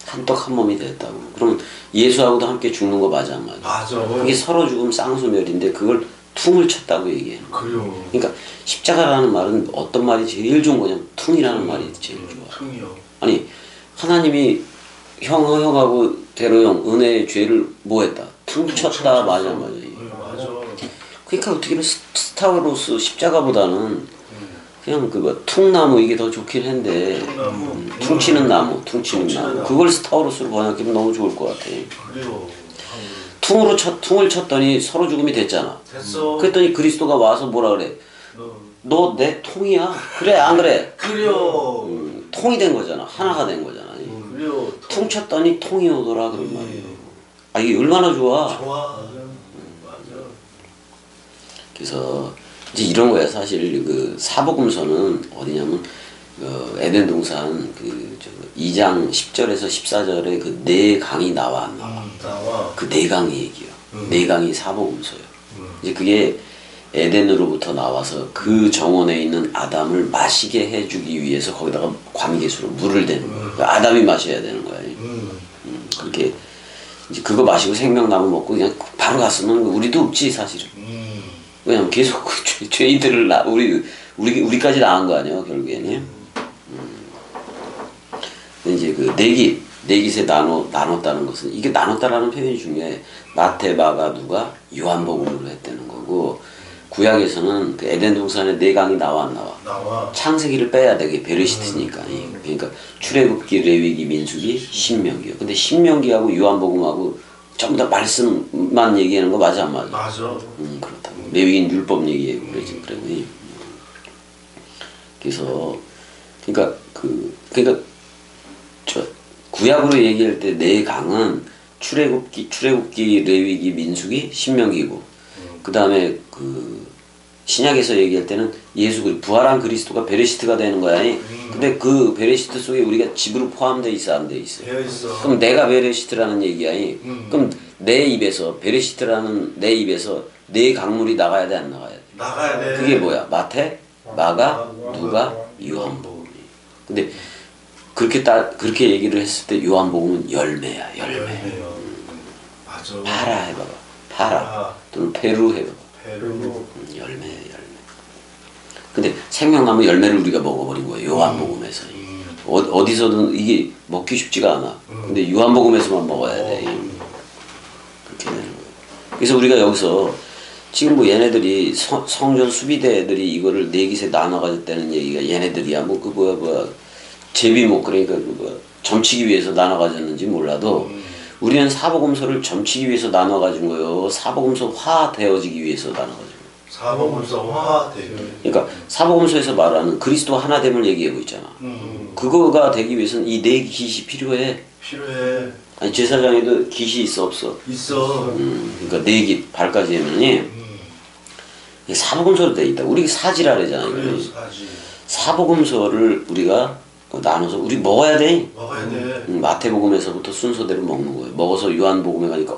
한떡 한 몸이 됐다고. 그러면 예수하고도 함께 죽는 거 맞아 안 맞아?
맞아.
그게 서로 죽음 쌍소멸인데 그걸 퉁을 쳤다고 얘기해.
그래요.
그러니까 십자가라는 말은 어떤 말이 제일 좋은 거냐면 퉁이라는 말이 제일 좋아.
퉁이요.
아니 하나님이 형하고 대로형 은혜의 죄를 뭐했다? 퉁쳤다 맞아 안 맞아?
맞아.
그러니까 어떻게 보면 스타로스 십자가보다는 그냥 그거 퉁나무 이게 더 좋긴 한데
퉁나무.
퉁치는 나무, 퉁치는 나무 그걸 스타로스로 번역하면 너무 좋을 것 같아.
그래요.
퉁을 쳤더니 서로 죽음이 됐잖아.
됐어.
그랬더니 그리스도가 와서 뭐라 그래? 너 내 통이야? 그래 안 그래?
그래요.
통이 된 거잖아. 하나가 된 거잖아.
그래요.
퉁쳤더니 통이 오더라 그런 말이에요. 아 이게 얼마나 좋아.
좋아. 맞아.
그래서 이제 이런 거야 사실 그 사복음서는 어디냐면 에덴 동산 그 2장 10절에서 14절에 그 네 강이 나와 안 나와.
나와.
그 네 강이 얘기야. 네 강이 사복음서예요. 이제 그게 에덴으로부터 나와서 그 정원에 있는 아담을 마시게 해주기 위해서 거기다가 관계수로 물을 대는 거야. 그러니까 아담이 마셔야 되는 거야. 그렇게 이제 그거 마시고 생명나무 먹고 그냥 바로 갔으면 우리도 없지 사실은. 왜냐면 계속 그 죄인들을 우리까지 낳은 거 아니야 결국에는. 근데 이제 그 네깃에 나눴다는 것은 이게 나눴다라는 표현이 중요해. 마태, 마가, 누가 요한복음으로 했다는 거고 구약에서는 그 에덴 동산에 네 강이 나와 안 나와.
나와.
창세기를 빼야 되게 베르시트니까. 그러니까 출애굽기, 레위기, 민수기, 신명기요. 근데 신명기하고 요한복음하고 전부 다 말씀만 얘기하는 거 맞아 안 맞아?
맞아.
그렇다고. 레위기는 율법 얘기하고 그러지 그러니. 그래서 그러니까 저 구약으로 얘기할 때 네 강은 출애굽기, 레위기, 민수기, 신명기고 그 다음에 그 신약에서 얘기할 때는 부활한 그리스도가 베레시트가 되는 거야. 근데 그 베레시트 속에 우리가 집으로 포함되어 있어 안 돼 있어?
되어 있어.
그럼 내가 베레시트라는 얘기야. 그럼 내 입에서 베레시트라는 내 입에서 네 강물이 나가야 돼 안 나가야 돼?
나가야 돼.
그게 뭐야? 마태, 마가, 누가, 요한복음. 근데 그렇게 얘기를 했을 때 요한복음은 열매야, 열매.
열매요. 맞아.
파라 해봐봐. 파라.
아.
또는 페루 해봐봐.
배로.
열매야, 열매. 근데 생명나무 열매를 우리가 먹어버린 거예요. 요한복음에서. 어디서든 이게 먹기 쉽지가 않아. 근데 요한복음에서만 먹어야 돼. 그렇게 되는 거예요. 그래서 우리가 여기서 지금 뭐 얘네들이 성전 수비대 애들이 이거를 네깃에 나눠가졌다는 얘기가 얘네들이야. 뭐 그 뭐야 제비목 그러니까 그 뭐야 점치기 위해서 나눠가졌는지 몰라도 우리는 사복음서를 점치기 위해서 나눠가진 거예요. 사복음서화 되어지기 위해서 나눠가진 거예요.
사복음서화 되요.
그러니까 사복음서에서 말하는 그리스도 하나됨을 얘기하고 있잖아. 그거가 되기 위해서는 이 네 깃이 필요해.
필요해.
아니 제사장에도 깃이 있어 없어?
있어.
그러니까 네 깃 발까지 하면이 사복음서로 돼 있다. 우리 사지라 그러잖아.
그래요. 사지.
사복음서를 우리가 나눠서 우리 먹어야 돼.
먹어야 돼.
마태복음에서부터 순서대로 먹는 거예요. 먹어서 요한복음에 가니까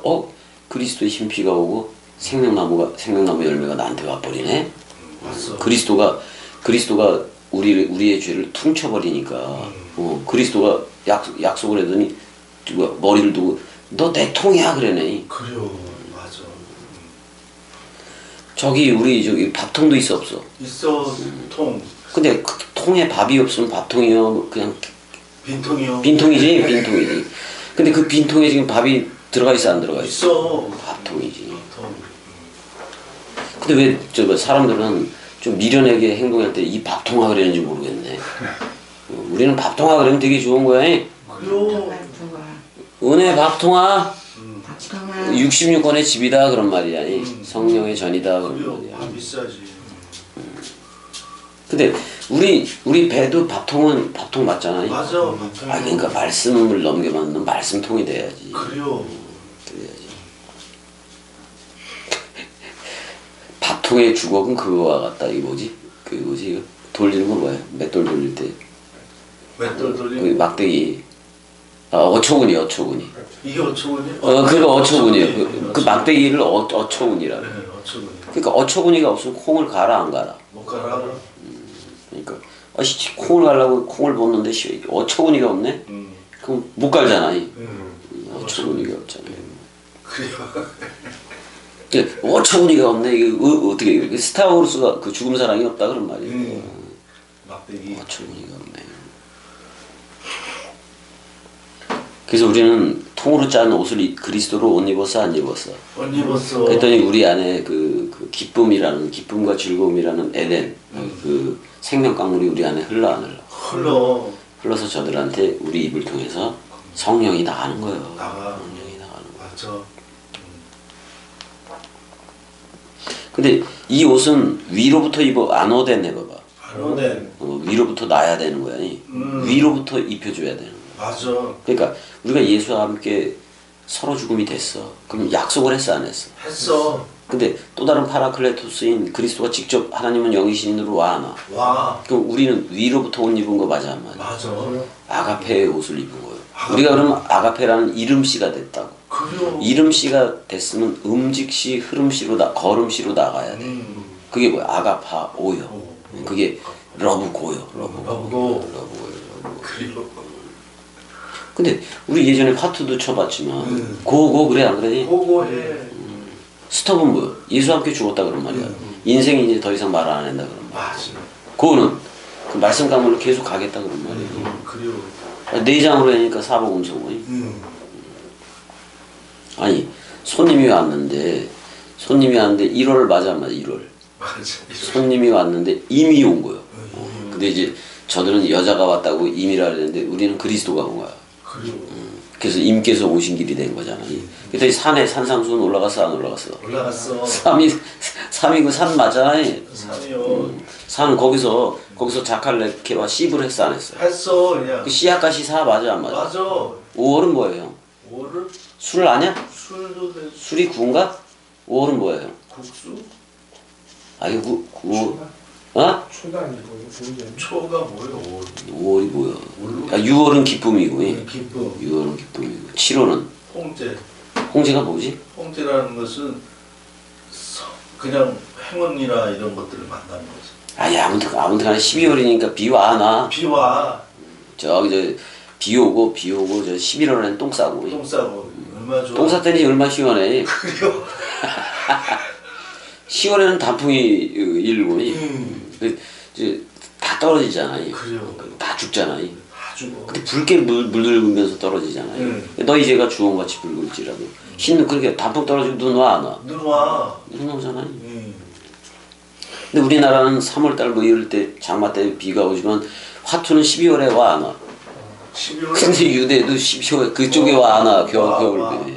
그리스도의 흰피가 오고 생명나무 열매가 나한테 와버리네.
왔어.
그리스도가 우리의 죄를 퉁쳐버리니까 그리스도가 약속을 했더니 머리를 두고 너 내 통이야 그러네.
그래요. 맞아.
저기 밥통도 있어 없어?
있어. 통.
근데 그 통에 밥이 없으면 밥통이요 그냥
빈통이요.
빈통이지. 근데 그 빈통에 지금 밥이 들어가 있어 안 들어가 있어?
있어.
밥통이지.
통.
근데 왜 사람들은 좀 미련하게 행동할 때 이 밥통아 그러는지 모르겠네. 우리는 밥통아 그러면 되게 좋은 거야.
그래요.
은혜 밥통아
밥통아
66권의 집이다 그런 말이야. 성령의 전이다 그런
그래요.
말이야.
밥 비싸지.
근데 우리 배도 밥통 맞잖아.
맞아. 밥통.
그러니까 말씀을 넘겨받는 말씀통이 돼야지.
그래요.
그래야지. 밥통의 주걱은 그거와 같다. 이거 뭐지? 이거 돌리는 건 뭐야? 맷돌 돌릴 때.
맷돌
그
돌리고.
막대기. 어처구니.
이게 어처구니?
그거 어처구니에요. 그 막대기를 어처구니라.
네, 어처구니.
그러니까 어처구니가 없으면 콩을 갈아 안 갈아.
못 가라.
그러니까 씨, 콩을 갈라고 콩을 벗는데 씨, 어처구니가 없네. 그럼 못 갈잖아. 어처구니가 없잖아요.
그래요.
어처구니가 없네. 이게 어떻게 스타워르스가 그 죽음 사랑이 없다 그런 말이에요.
막대기.
어처구니가 없네. 그래서 우리는 통으로 짠 옷을 그리스도로 옷 입었어 안 입었어?
옷 입었어.
그랬더니 우리 안에 그 기쁨이라는 기쁨과 즐거움이라는 에덴 그 생명 강물이 우리 안에 흘러 안 흘러? 흘러서 저들한테 우리 입을 통해서 성령이 나가는 거예요. 성령이 나가는 거.
맞아.
근데 이 옷은 위로부터 입어 안어된 해봐봐.
안어된.
위로부터 나야 되는 거야. 위로부터 입혀줘야 되는 거야.
맞아.
그러니까 우리가 예수와 함께 서로 죽음이 됐어. 그럼 약속을 했어 안 했어?
했어.
근데 또 다른 파라클레토스인 그리스도가 직접 하나님은 영이신으로 와 안 와?
와.
그럼 우리는 위로부터 옷 입은 거 맞아 안 맞아?
맞아.
아가페의 옷을 입은 거예요. 우리가 그러면 아가페라는 이름씨가 됐다고.
그래요.
이름씨가 됐으면 음직시, 흐름씨로 걸음씨로 나가야 돼. 그게 뭐야? 아가파오요. 그게 러브고요.
러브고. 그리고.
근데 우리 예전에 파트도 쳐봤지만 고고 그래 안 그러니?
고고해.
스톱은 뭐야? 예수 함께 죽었다 그런 말이야. 인생이 이제 더 이상 말 안 한다 그런 말이야.
맞아.
그거는 그 말씀 가문으로 계속 가겠다 그런 말이야.
그리고.
내장으로 하니까 사복음서고. 아니 손님이 왔는데 1월을 맞아 안 맞아 1월.
맞아.
손님이 왔는데 임이 온 거예요. 근데 이제 저들은 여자가 왔다고 임이라 그랬는데 우리는 그리스도가 온 거야.
그리고.
그래서 임께서 오신 길이 된 거잖아. 그때 산에 산상수는 올라갔어 안 올라갔어?
올라갔어.
삼이고 산 맞잖아.
산이요.
산은 거기서 자칼레케와 씨브를 했어 안 했어?
했어 그냥.
그 씨앗가시 사 맞아 안 맞아?
맞아.
5월은 뭐예요?
5월은
술 아냐?
술도 내.
술이 구운가? 5월은 뭐예요?
국수.
아 이거 어?
초가 뭐예요? 5월.
5월이 뭐야? 아, 6월은 기쁨이고,
기쁨.
6월은 기쁨이고, 7월은
홍제.
홍제가 뭐지?
홍제라는 것은 그냥 행운이나 이런 것들을 만나는 거지.
아니 아무튼간에 12월이니까 비와 안 와.
비와.
비 오고 저 11월에는 똥 싸고.
똥 싸고 얼마 좋아.
똥 쌌더니 얼마나 시원해.
그래요.
10월에는 단풍이 일고, 이제 다 떨어지잖아요.
그래요.
다 죽잖아요.
다 죽어.
근데 붉게 물들면서 떨어지잖아요. 너희 죄가 주홍같이 붉을지라도. 흰 그렇게 단풍 떨어지고 눈 와 안 와?
눈 와.
눈 오잖아요. 근데 우리나라는 3월달 뭐 이럴 때 장마 때 비가 오지만 화투는 12월에 와 안 와?
12월.
근데 유대도 12월 그쪽에 와 안 와? 겨울 때.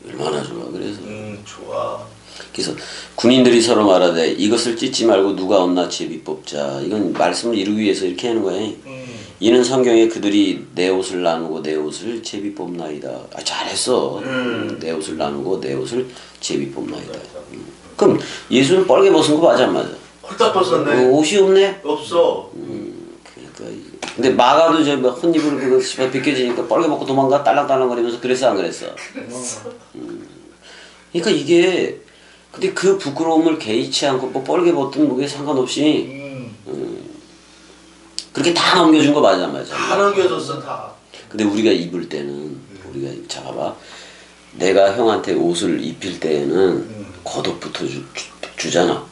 얼마나 좋아. 그래서
좋아.
그래서 군인들이 서로 말하되 이것을 찢지 말고 누가 없나 제비 뽑자. 이건 말씀을 이루기 위해서 이렇게 하는 거예요. 이는 성경에 그들이 내 옷을 나누고 내 옷을 제비 뽑나이다. 아, 잘했어. 내 옷을 나누고 내 옷을 제비 뽑나이다. 그럼 예수는 뻘게 벗은 거 맞아 안 맞아?
홀딱 벗었네.
옷이 없네?
없어.
그러니까 근데 마가도 저 혼입을 그거 씨발 벗겨지니까 뻘게 벗고 도망가 딸랑딸랑거리면서 그랬어 안 그랬어? 그러니까 이게 근데 그 부끄러움을 개의치 않고 뭐 뻘게 벗든 뭐게 상관없이 그렇게 다 넘겨준 거 맞아 안 맞아?
다 넘겨줬어 다.
근데 우리가 입을 때는 우리가 잠깐봐 내가 형한테 옷을 입힐 때에는 겉옷부터 주잖아.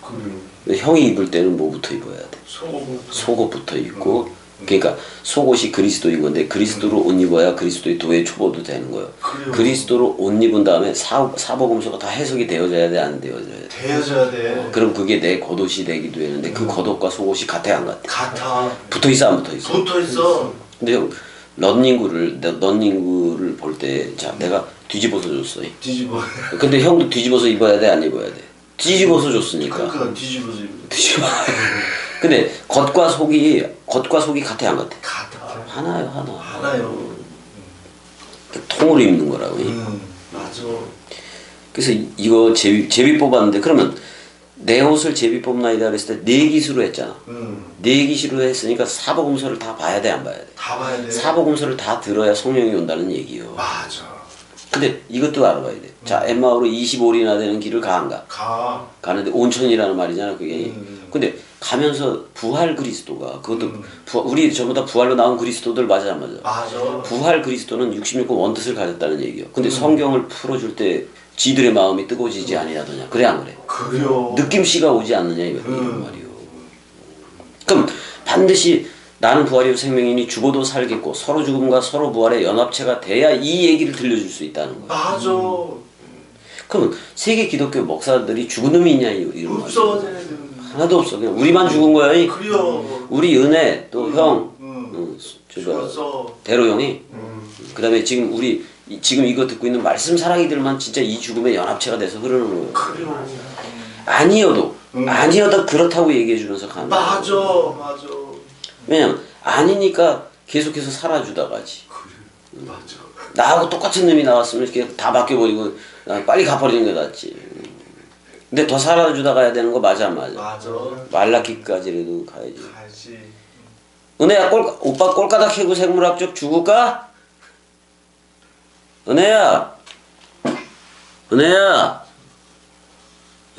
근데 형이 입을 때는 뭐부터 입어야 돼? 속옷부터 입고 그러니까 속옷이 그리스도인 건데 그리스도로 옷 입어야 그리스도의 도의 초보도 되는 거예요. 그리스도로 옷 입은 다음에 사복음서가 다 해석이 되어져야 돼 안 되어져야 돼?
되어져야 돼.
그럼 그게 내 겉옷이 되기도 하는데 그 겉옷과 속옷이 같아 안 같아?
같아.
붙어 있어 안 붙어 있어?
붙어 있어.
근데 형 런닝구를 볼 때 자 내가 뒤집어서 줬어.
뒤집어.
근데 형도 뒤집어서 입어야 돼 안 입어야 돼? 뒤집어서 줬으니까.
그러니까 뒤집어서 입어.
근데 겉과 속이 같아 안 같아?
같아.
하나요 하나.
하나요.
통으로 입는 거라고.
맞아.
그래서 이거 제비 뽑았는데 그러면 내 옷을 제비 뽑나이다 그랬을 때 네 기수로 했잖아. 네 기수로 했으니까 사복음서를 다 봐야 돼 안 봐야 돼?
다 봐야 돼.
사복음서를 다 들어야 성령이 온다는 얘기요.
맞아.
근데 이것도 알아봐야 돼. 자 엠마오로 25일이나 되는 길을 가 안 가?
가.
가는데 온천이라는 말이잖아 그게. 근데 가면서 부활 그리스도가 그것도 우리 전부 다 부활로 나온 그리스도들 맞아 안 맞아?
맞아.
부활 그리스도는 66권 원뜻을 가졌다는 얘기요. 근데 성경을 풀어줄 때 지들의 마음이 뜨거워지지 아니하더냐. 그래 안 그래?
그래요.
느낌씨가 오지 않느냐 이런 말이요. 그럼 반드시 나는 부활이요 생명이니 죽어도 살겠고 서로 죽음과 서로 부활의 연합체가 돼야 이 얘기를 들려줄 수 있다는 거야.
맞아.
그럼 세계 기독교 목사들이 죽은 놈이 있냐 이런
없어.
말. 하나도 없어. 그냥 우리만 죽은 거야.
그래요.
우리 은혜 또 형,
죽었어.
대로 형이. 그다음에 지금 지금 이거 듣고 있는 말씀 사랑이들만 진짜 이 죽음의 연합체가 돼서 흐르는 거예요.
그래요.
아니어도 그렇다고 얘기해 주면서 가는 거예요.
맞아.
왜냐면 아니니까 계속해서 살아주다가지.
그래. 맞아.
나하고 똑같은 놈이 나왔으면 이렇게 다 바뀌어버리고 빨리 가버리는 게 낫지. 근데 더 살아주다 가야 되는 거 맞아 안 맞아?
맞아.
말라기까지라도 가야지.
가지.
은혜야 오빠 꼴가닥 캐고 생물학적 죽을까? 은혜야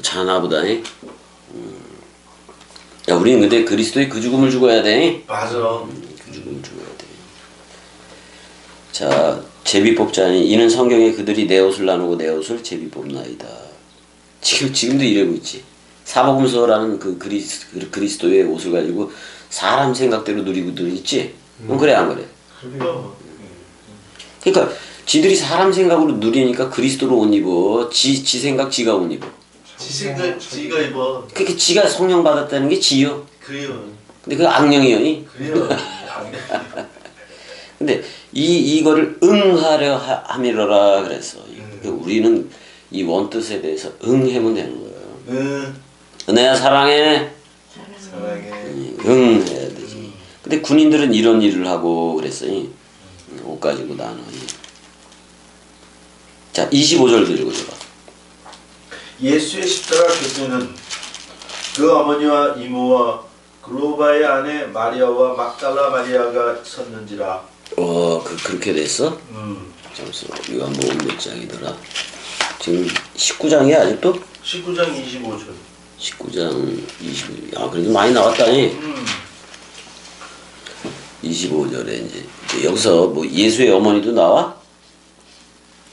자나보다. 야 우리는 근데 그리스도의 그 죽음을 죽어야 돼.
맞아.
그 죽음을 죽어야 돼. 자 제비 뽑자니 이는 성경에 그들이 내 옷을 나누고 내 옷을 제비 뽑나이다. 지금도 이러고 있지. 사복음서라는 그 그리스도의 옷을 가지고 사람 생각대로 누리고들 있지. 그래 안 그래? 그러니까 지들이 사람 생각으로 누리니까 그리스도로 옷 입어. 지 생각 지가 옷 입어.
지 생각 지가 입어.
그러니까 지가 성령 받았다는 게 지요.
그래요.
근데 그 악령이요.
그래요.
근데 이거를 응하려 함이러라 그랬어. 그러니까 우리는 이 원뜻에 대해서 응하면 되는 거예요. 은혜야 사랑해.
사랑해.
응 해야 되지. 근데 군인들은 이런 일을 하고 그랬어요. 옷 가지고 나눠. 자 25절도 읽어줘봐.
예수의 십자가 곁에는 그 어머니와 이모와 글로바의 아내 마리아와 막달라 마리아가 섰는지라.
그렇게 됐어? 잠시만 요한복음 몇 장이더라? 지금 19장이야 아직도?
19장 25절.
19장 20. 그래도 많이 나왔다니. 25절에 이제 여기서 뭐 예수의 어머니도 나와?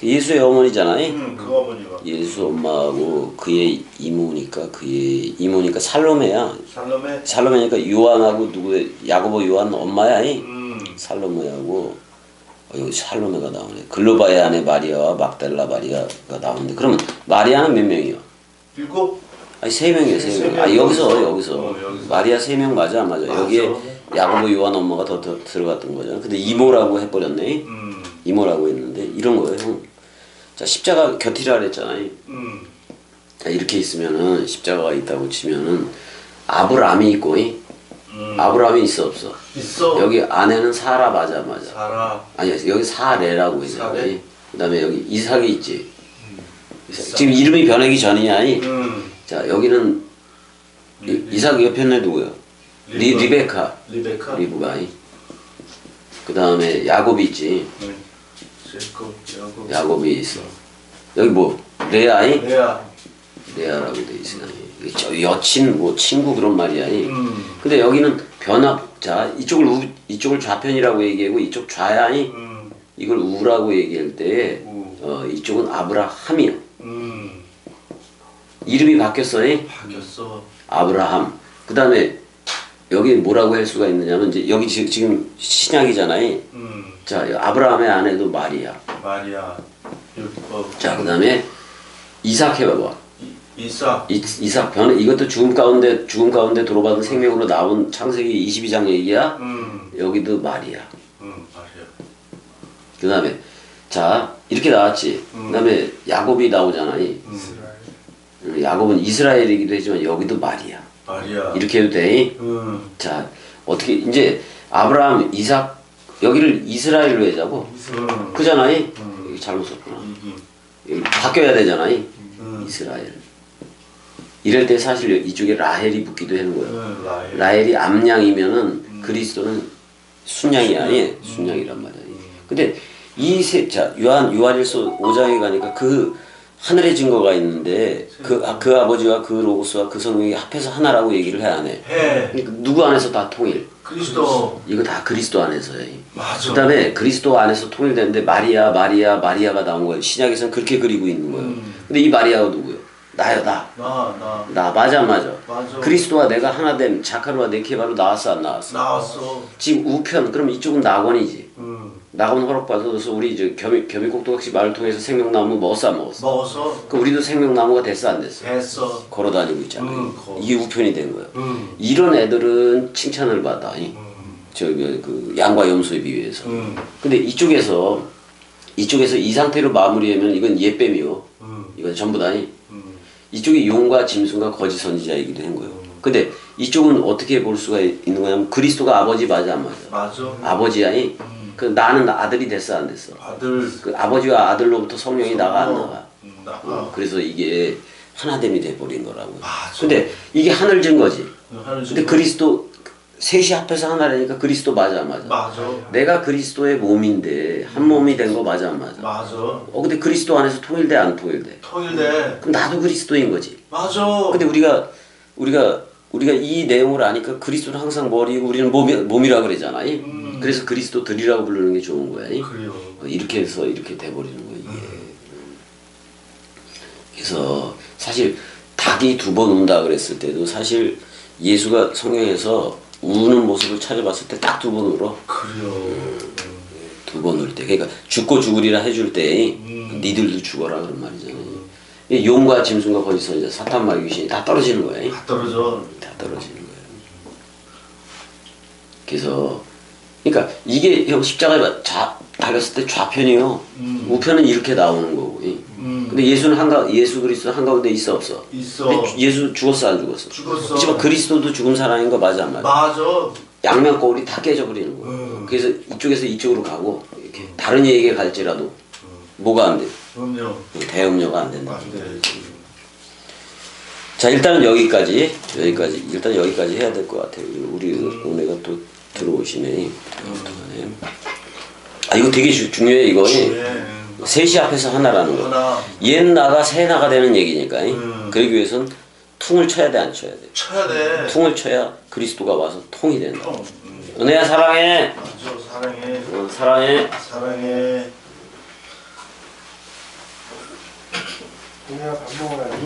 예수의 어머니잖아요.
그 어머니가.
예수 엄마하고 그의 이모니까 살로메야. 살로메니까 요한하고 누구의 야고보 요한 엄마야. 살로메하고 여기 살로메가 나오네. 글로바의 아내 마리아와 막달라 마리아가 나오는데 그러면 마리아는 몇 명이요?
7?
아니 3명이에요. 3명. 여기서 마리아 3명 맞아 안 맞아? 여기에 야고보 요한 엄마가 더 들어갔던 거잖아. 근데 이모라고 해버렸네. 이모라고 했는데 이런 거예요. 형. 자 십자가 곁이라 그랬잖아요. 자, 이렇게 있으면은 십자가가 있다고 치면은 아브라함이 있고 아브라함이 있어 없어?
있어.
여기 안에는 사라 맞아.
사라.
아니야 여기 사레라고 해서.
사레?
그다음에 여기 이삭이 있지. 지금 이름이 변하기 전이냐? 자 여기는 이삭 옆에는 누구야? 리베카. 리브가. 그다음에 야곱이 있지. 야곱이 있어. 여기 뭐 레아이? 레아라고 돼 있어. 여친 뭐 친구 그런 말이야. 근데 여기는 변합. 자 이쪽을 좌편이라고 얘기하고 이쪽 좌야. 이걸 우라고 얘기할 때 이쪽은 아브라함이야. 이름이 바뀌었어.
바뀌었어.
아브라함. 그다음에 여기 뭐라고 할 수가 있느냐면 이제 여기 지금 신약이잖아요. 자 아브라함의 아내도 마리아. 자 그다음에 이삭 해봐봐. 이삭 변해. 이것도 죽음 가운데 도로받은 생명으로 나온 창세기 22장 얘기야. 여기도 마리아. 그다음에 자 이렇게 나왔지. 그다음에 야곱이 나오잖아. 야곱은 이스라엘이기도 하지만 여기도 마리아. 이렇게 해도 돼. 자 어떻게 이제 아브라함, 이삭 여기를 이스라엘로 해자고. 그잖아. 여기 잘못 썼구나. 여기 바뀌어야 되잖아. 이스라엘. 이럴 때 사실 이쪽에 라헬이 붙기도 하는 거야. 라헬이 암양이면은 그리스도는 순양이 아니에요. 순양이란 말이야. 근데 자 요한일서 5장에 가니까 그 하늘의 증거가 있는데 그 아버지와 그 로고스와 그 성령이 합해서 하나라고 얘기를 해 안 해?
해.
그러니까 누구 안에서 다 통일.
그리스도.
이거 다 그리스도 안에서요.
맞아.
그다음에 그리스도 안에서 통일되는데 마리아가 나온 거예요. 신약에서는 그렇게 그리고 있는 거예요. 근데 이 마리아가 누구예요? 나요, 나. 나 맞아.
맞아.
그리스도와 내가 하나됨 자카르와 네케바로 나왔어 안 나왔어?
나왔어.
지금 우편 그럼 이쪽은 낙원이지.
음.
낙원 허락받아서 우리 이제 겸익곡도각시 말을 통해서 생명나무 먹었어 안 먹었어?
먹었어.
그 우리도 생명나무가 됐어 안 됐어?
됐어.
걸어다니고 있잖아요.
걸어.
이게 우편이 된 거예요. 이런 애들은 칭찬을 받아. 그 양과 염소에 비유해서. 근데 이쪽에서 이 상태로 마무리하면 이건 예뱀이요. 이건 전부 다니. 이쪽이 용과 짐승과 거짓 선지자이기도 한 거예요. 근데 이쪽은 어떻게 볼 수가 있는 거냐면 그리스도가 아버지 맞아 안 맞아?
맞아.
아버지 아니? 그 나는 아들이 됐어 안 됐어?
아들.
그 아버지와 아들로부터 성령이 나가 안 나가?
나가.
그래서 이게 하나됨이 돼버린 거라고요.
맞아.
근데 이게 하늘 증거지.
하늘
근데 그리스도 셋이 합해서 하나라니까 그리스도 맞아 안 맞아?
맞아.
내가 그리스도의 몸인데 한 몸이 된 거 맞아 안 맞아?
맞아.
근데 그리스도 안에서 통일돼 안 통일돼?
통일돼.
그럼 나도 그리스도인 거지.
맞아.
근데 우리가 이 내용을 아니까 그리스도는 항상 머리고 우리는 몸이라 그러잖아. 그래서 그리스도들이라고 부르는 게 좋은 거야.
그래요.
이렇게 해서 이렇게 돼버리는 거야 이게. 그래서 사실 닭이 2번 운다 그랬을 때도 사실 예수가 성경에서 우는 모습을 찾아봤을 때 딱 2번 울어.
그래요.
2번 울 때. 그러니까 죽고 죽으리라 해줄 때 니들도 죽어라 그런 말이잖아요. 용과 짐승과 거짓 선지자 사탄 마귀 귀신이 다 떨어지는 거예요.
다 떨어져.
다 떨어지는 거예요. 그래서 그러니까 이게 형 십자가에 달렸을 때 좌편이요. 우편은 이렇게 나오는 거고. 근데 예수 그리스도는 한가운데 있어 없어?
있어.
근데 예수 죽었어 안 죽었어?
죽었어.
하지만 그리스도도 죽은 사람인 거 맞아 안 맞아?
맞아.
양면 거울이 다 깨져버리는 거예요. 그래서 이쪽에서 이쪽으로 가고 이렇게 다른 얘기에 갈지라도 뭐가 안 돼?
그럼요.
대음료가 안 된다.
안 돼.
자 일단은 여기까지 해야 될 것 같아요. 우리 은혜가 또 들어오시네. 어떡하네. 이거 되게 중요해 이거. 셋이 앞에서 하나라는 거.
하나.
옛 나가 새 나가 되는 얘기니까. 그러기 위해서는 퉁을 쳐야 돼 안 쳐야 돼?
쳐야 돼.
퉁을 쳐야 그리스도가 와서 통이 된다. 은혜야 사랑해.
맞아. 사랑해.
사랑해.
사랑해.
그냥 밥 먹어야 돼.